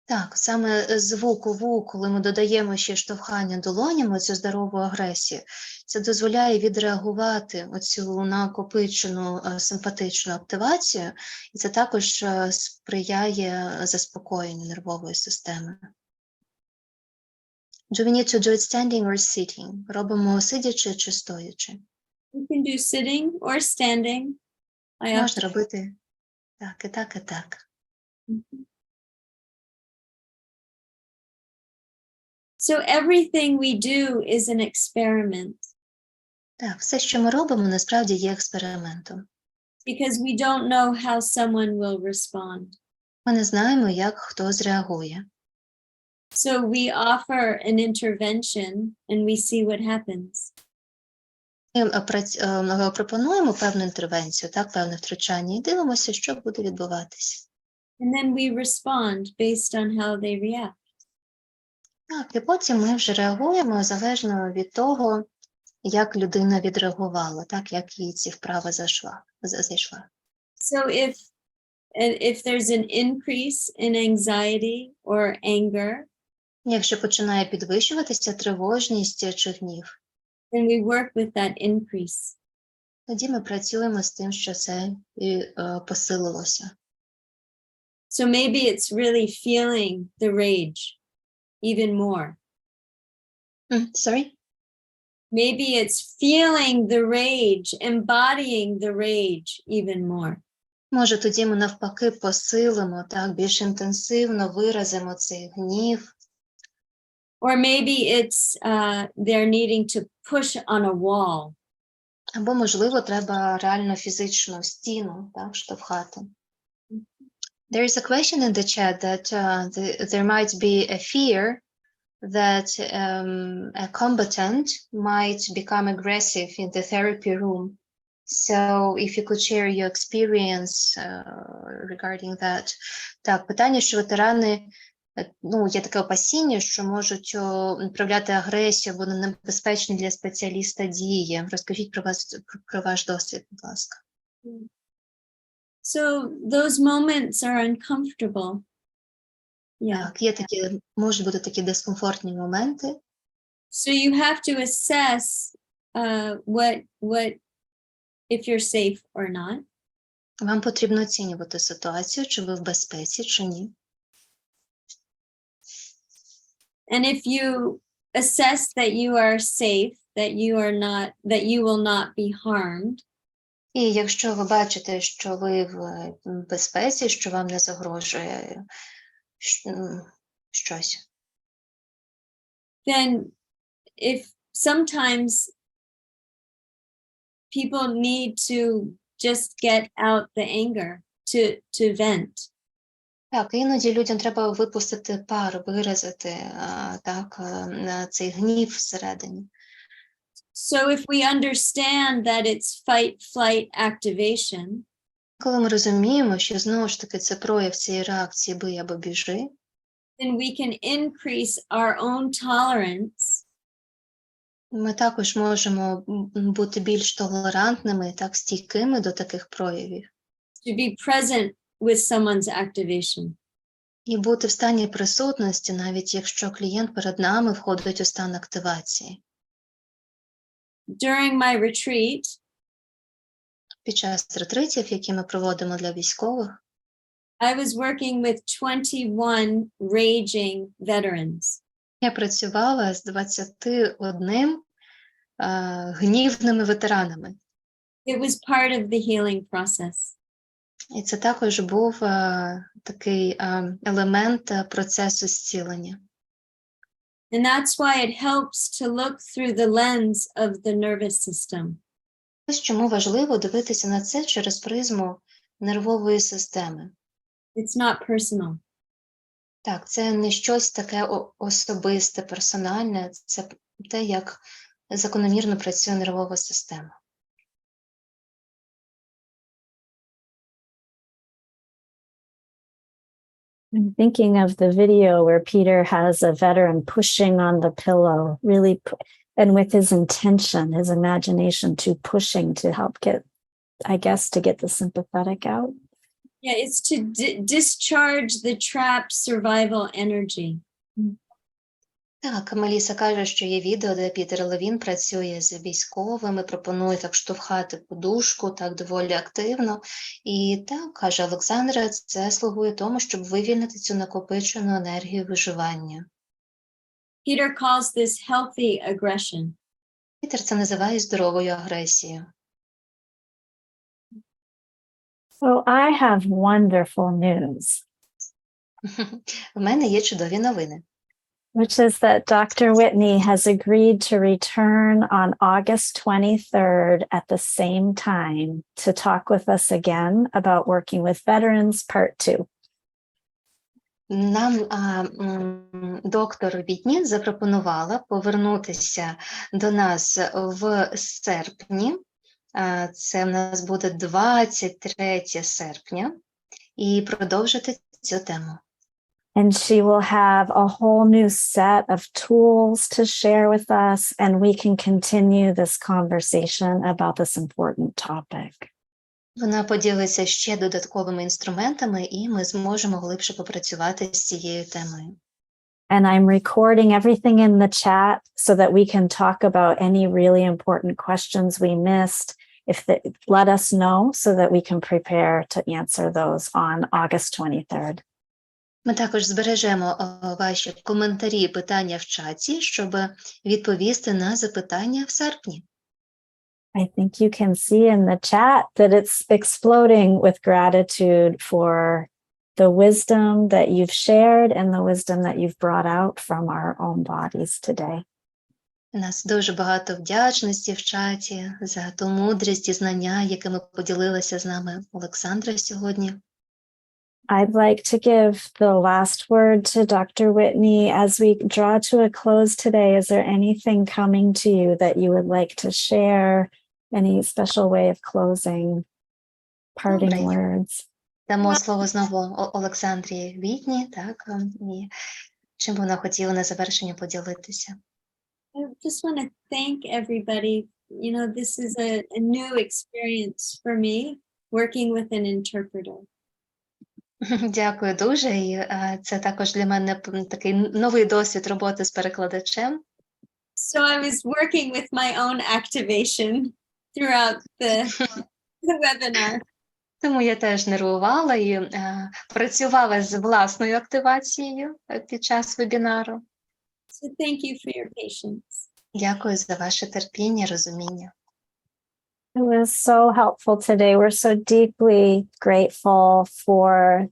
Так, саме звук УВУ, коли ми додаємо ще штовхання долонями, цю здорову агресію, це дозволяє відреагувати оцю накопичену симпатичну активацію, і це також сприяє заспокоєнню нервової системи. Do we need to do it standing or sitting? Робимо сидячи чи стоячи? You can do sitting or standing. Можна робити так, і так, і так. So everything we do is an experiment. Так, все, що ми робимо, насправді є експериментом. Because we don't know how someone will respond. Ми не знаємо, як хто зреагує. So we offer an intervention and we see what happens. Ми пропонуємо певну інтервенцію, так, певне втручання, і дивимося, що буде відбуватися. And then we respond based on how they react. Так, і потім ми вже реагуємо залежно від того, як людина відреагувала, так, як їй ці вправи зайшла. So if there's an increase in anxiety or anger, якщо починає підвищуватися тривожність чи гнів, then we work with that increase. тоді ми працюємо з тим, що це посилилося. So maybe it's really feeling the rage even more. Sorry? Maybe it's feeling the rage, embodying the rage even more. Може, тоді ми навпаки посилимо, так, більш інтенсивно виразимо цей гнів. Or maybe it's they're needing to push on a wall. Або, можливо, треба реально фізичну стіну, так, штовхати. There is a question in the chat that there might be a fear that a combatant might become aggressive in the therapy room. So if you could share your experience regarding that. Так, питання, що ветерани, є таке опасіння, що можуть проявляти агресію або небезпечні для спеціаліста дії. Розкажіть про ваш досвід, будь ласка. So those moments are uncomfortable. Yeah. Так, є такі, можуть бути такі дискомфортні моменти. So you have to assess what if you're safe or not. Вам потрібно оцінювати ситуацію, чи ви в безпеці, чи ні. And if you assess that you are safe, that you will not be harmed, І якщо ви бачите, що ви в безпеці, що вам не загрожує щось, then if sometimes people need to just get out the anger, to vent. Так, іноді людям треба випустити пар, виразити цей гнів всередині. So if we understand that it's fight-flight activation, Коли ми розуміємо, що знову ж таки це прояв цієї реакції «бий або біжи», then we can increase our own tolerance ми також можемо бути більш толерантними, так, стійкими до таких проявів. to be present with someone's activation. І бути в стані присутності, навіть якщо клієнт перед нами входить у стан активації. During my retreat, Під час ретритів, які ми проводимо для військових, I was working with 21 raging veterans. я працювала з 21 гнівними ветеранами. It was part of the healing process. І це також був такий елемент процесу зцілення. And that's why it helps to look through the lens of the nervous system. Ось чому важливо дивитися на це через призму нервової системи. It's not personal. Так, це не щось таке особисте, персональне, це те, як закономірно працює нервова система. I'm thinking of the video where Peter has a veteran pushing on the pillow, really, and with his intention, his imagination to pushing to help get, I guess, to get the sympathetic out. Yeah, it's to discharge the trapped survival energy. Так, Меліса каже, що є відео, де Пітер Левін працює з військовими, пропонує так штовхати подушку, так доволі активно. І так, каже Олександра, це слугує тому, щоб вивільнити цю накопичену енергію виживання. Peter calls this healthy aggression. Пітер це називає здоровою агресією. So I have wonderful news, В мене є чудові новини. which is that Dr. Whitney has agreed to return on August 23rd at the same time to talk with us again about working with veterans, part 2. Нам доктор Вітні запропонувала повернутися до нас в серпні. Це в нас буде 23 серпня. І продовжити цю тему. And she will have a whole new set of tools to share with us, and we can continue this conversation about this important topic. Вона поділиться ще додатковими інструментами, і ми зможемо глибше попрацювати з цією темою. And I'm recording everything in the chat so that we can talk about any really important questions we missed. Let us know so that we can prepare to answer those on August 23rd. Ми також збережемо ваші коментарі і питання в чаті, щоб відповісти на запитання в серпні. I think you can see in the chat that it's exploding with gratitude for the wisdom that you've shared and the wisdom that you've brought out from our own bodies today. У нас дуже багато вдячності в чаті за ту мудрість і знання, якими поділилася з нами Олександра сьогодні. I'd like to give the last word to Dr. Whitney as we draw to a close today. Is there anything coming to you that you would like to share? Any special way of closing? Parting Добре. words? Дамо слово знову Олександрі Вітні, так, і чим вона хотіла на завершення поділитися. I just want to thank everybody. You know, this is a new experience for me, working with an interpreter. Дякую дуже, і це також для мене такий новий досвід роботи з перекладачем. So I was working with my own activation. throughout the webinar. Тому я теж нервувала і працювала з власною активацією під час вебінару. So thank you for your patience. Дякую за ваше терпіння, розуміння. It was so helpful today. We're so deeply grateful for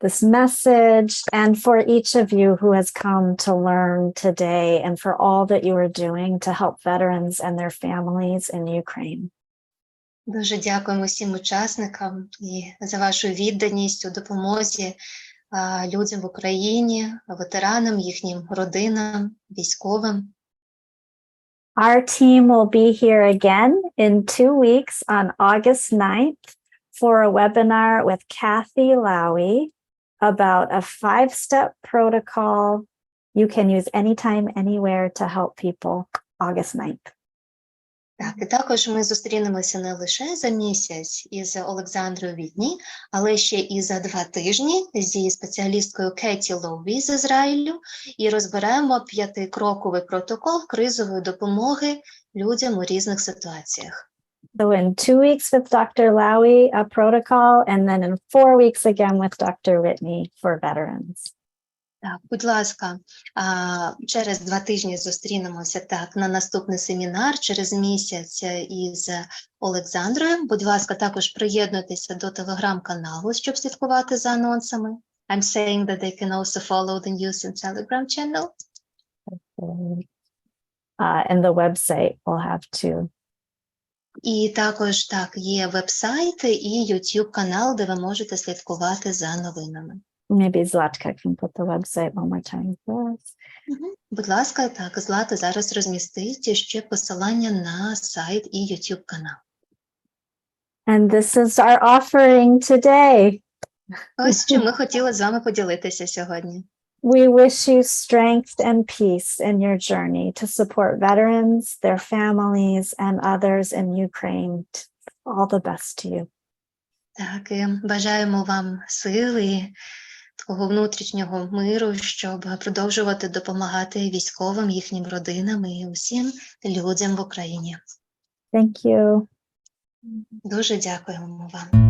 this message and for each of you who has come to learn today and for all that you are doing to help veterans and their families in Ukraine. Дуже дякуємо всім учасникам і за вашу відданість у допомозі людям в Україні, ветеранам, їхнім родинам, військовим. Our team will be here again in 2 weeks on August 9th for a webinar with Kathy Lowy about a 5-step protocol you can use anytime, anywhere to help people. August 9th. Так, і також ми зустрінемося не лише за місяць із Олександрою Whitney, але ще і за 2 тижні зі спеціалісткою Кеті Лові з Ізраїлю і розберемо 5-кроковий протокол кризової допомоги людям у різних ситуаціях. So in 2 weeks with Dr. Lowy, a protocol, and then in 4 weeks again with Dr. Whitney for veterans. Так, будь ласка, через 2 тижні зустрінемося так на наступний семінар, через місяць із Олександрою. Будь ласка, також приєднуйтеся до телеграм-каналу, щоб слідкувати за анонсами. I'm saying that they can also follow the news and Telegram channel. And the website will have too. І також так, є веб-сайт і YouTube-канал, де ви можете слідкувати за новинами. Maybe Zlatka can put the website one more time for us. Будь ласка, так, Злата зараз розмістить ще посилання на сайт і YouTube-канал. And this is our offering today. Ось що ми хотіли з вами поділитися сьогодні. We wish you strength and peace in your journey to support veterans, their families, and others in Ukraine. All the best to you. Так, і бажаємо вам сили, такого внутрішнього миру, щоб продовжувати допомагати військовим, їхнім родинам і усім людям в Україні. Thank you. Дуже дякуємо вам.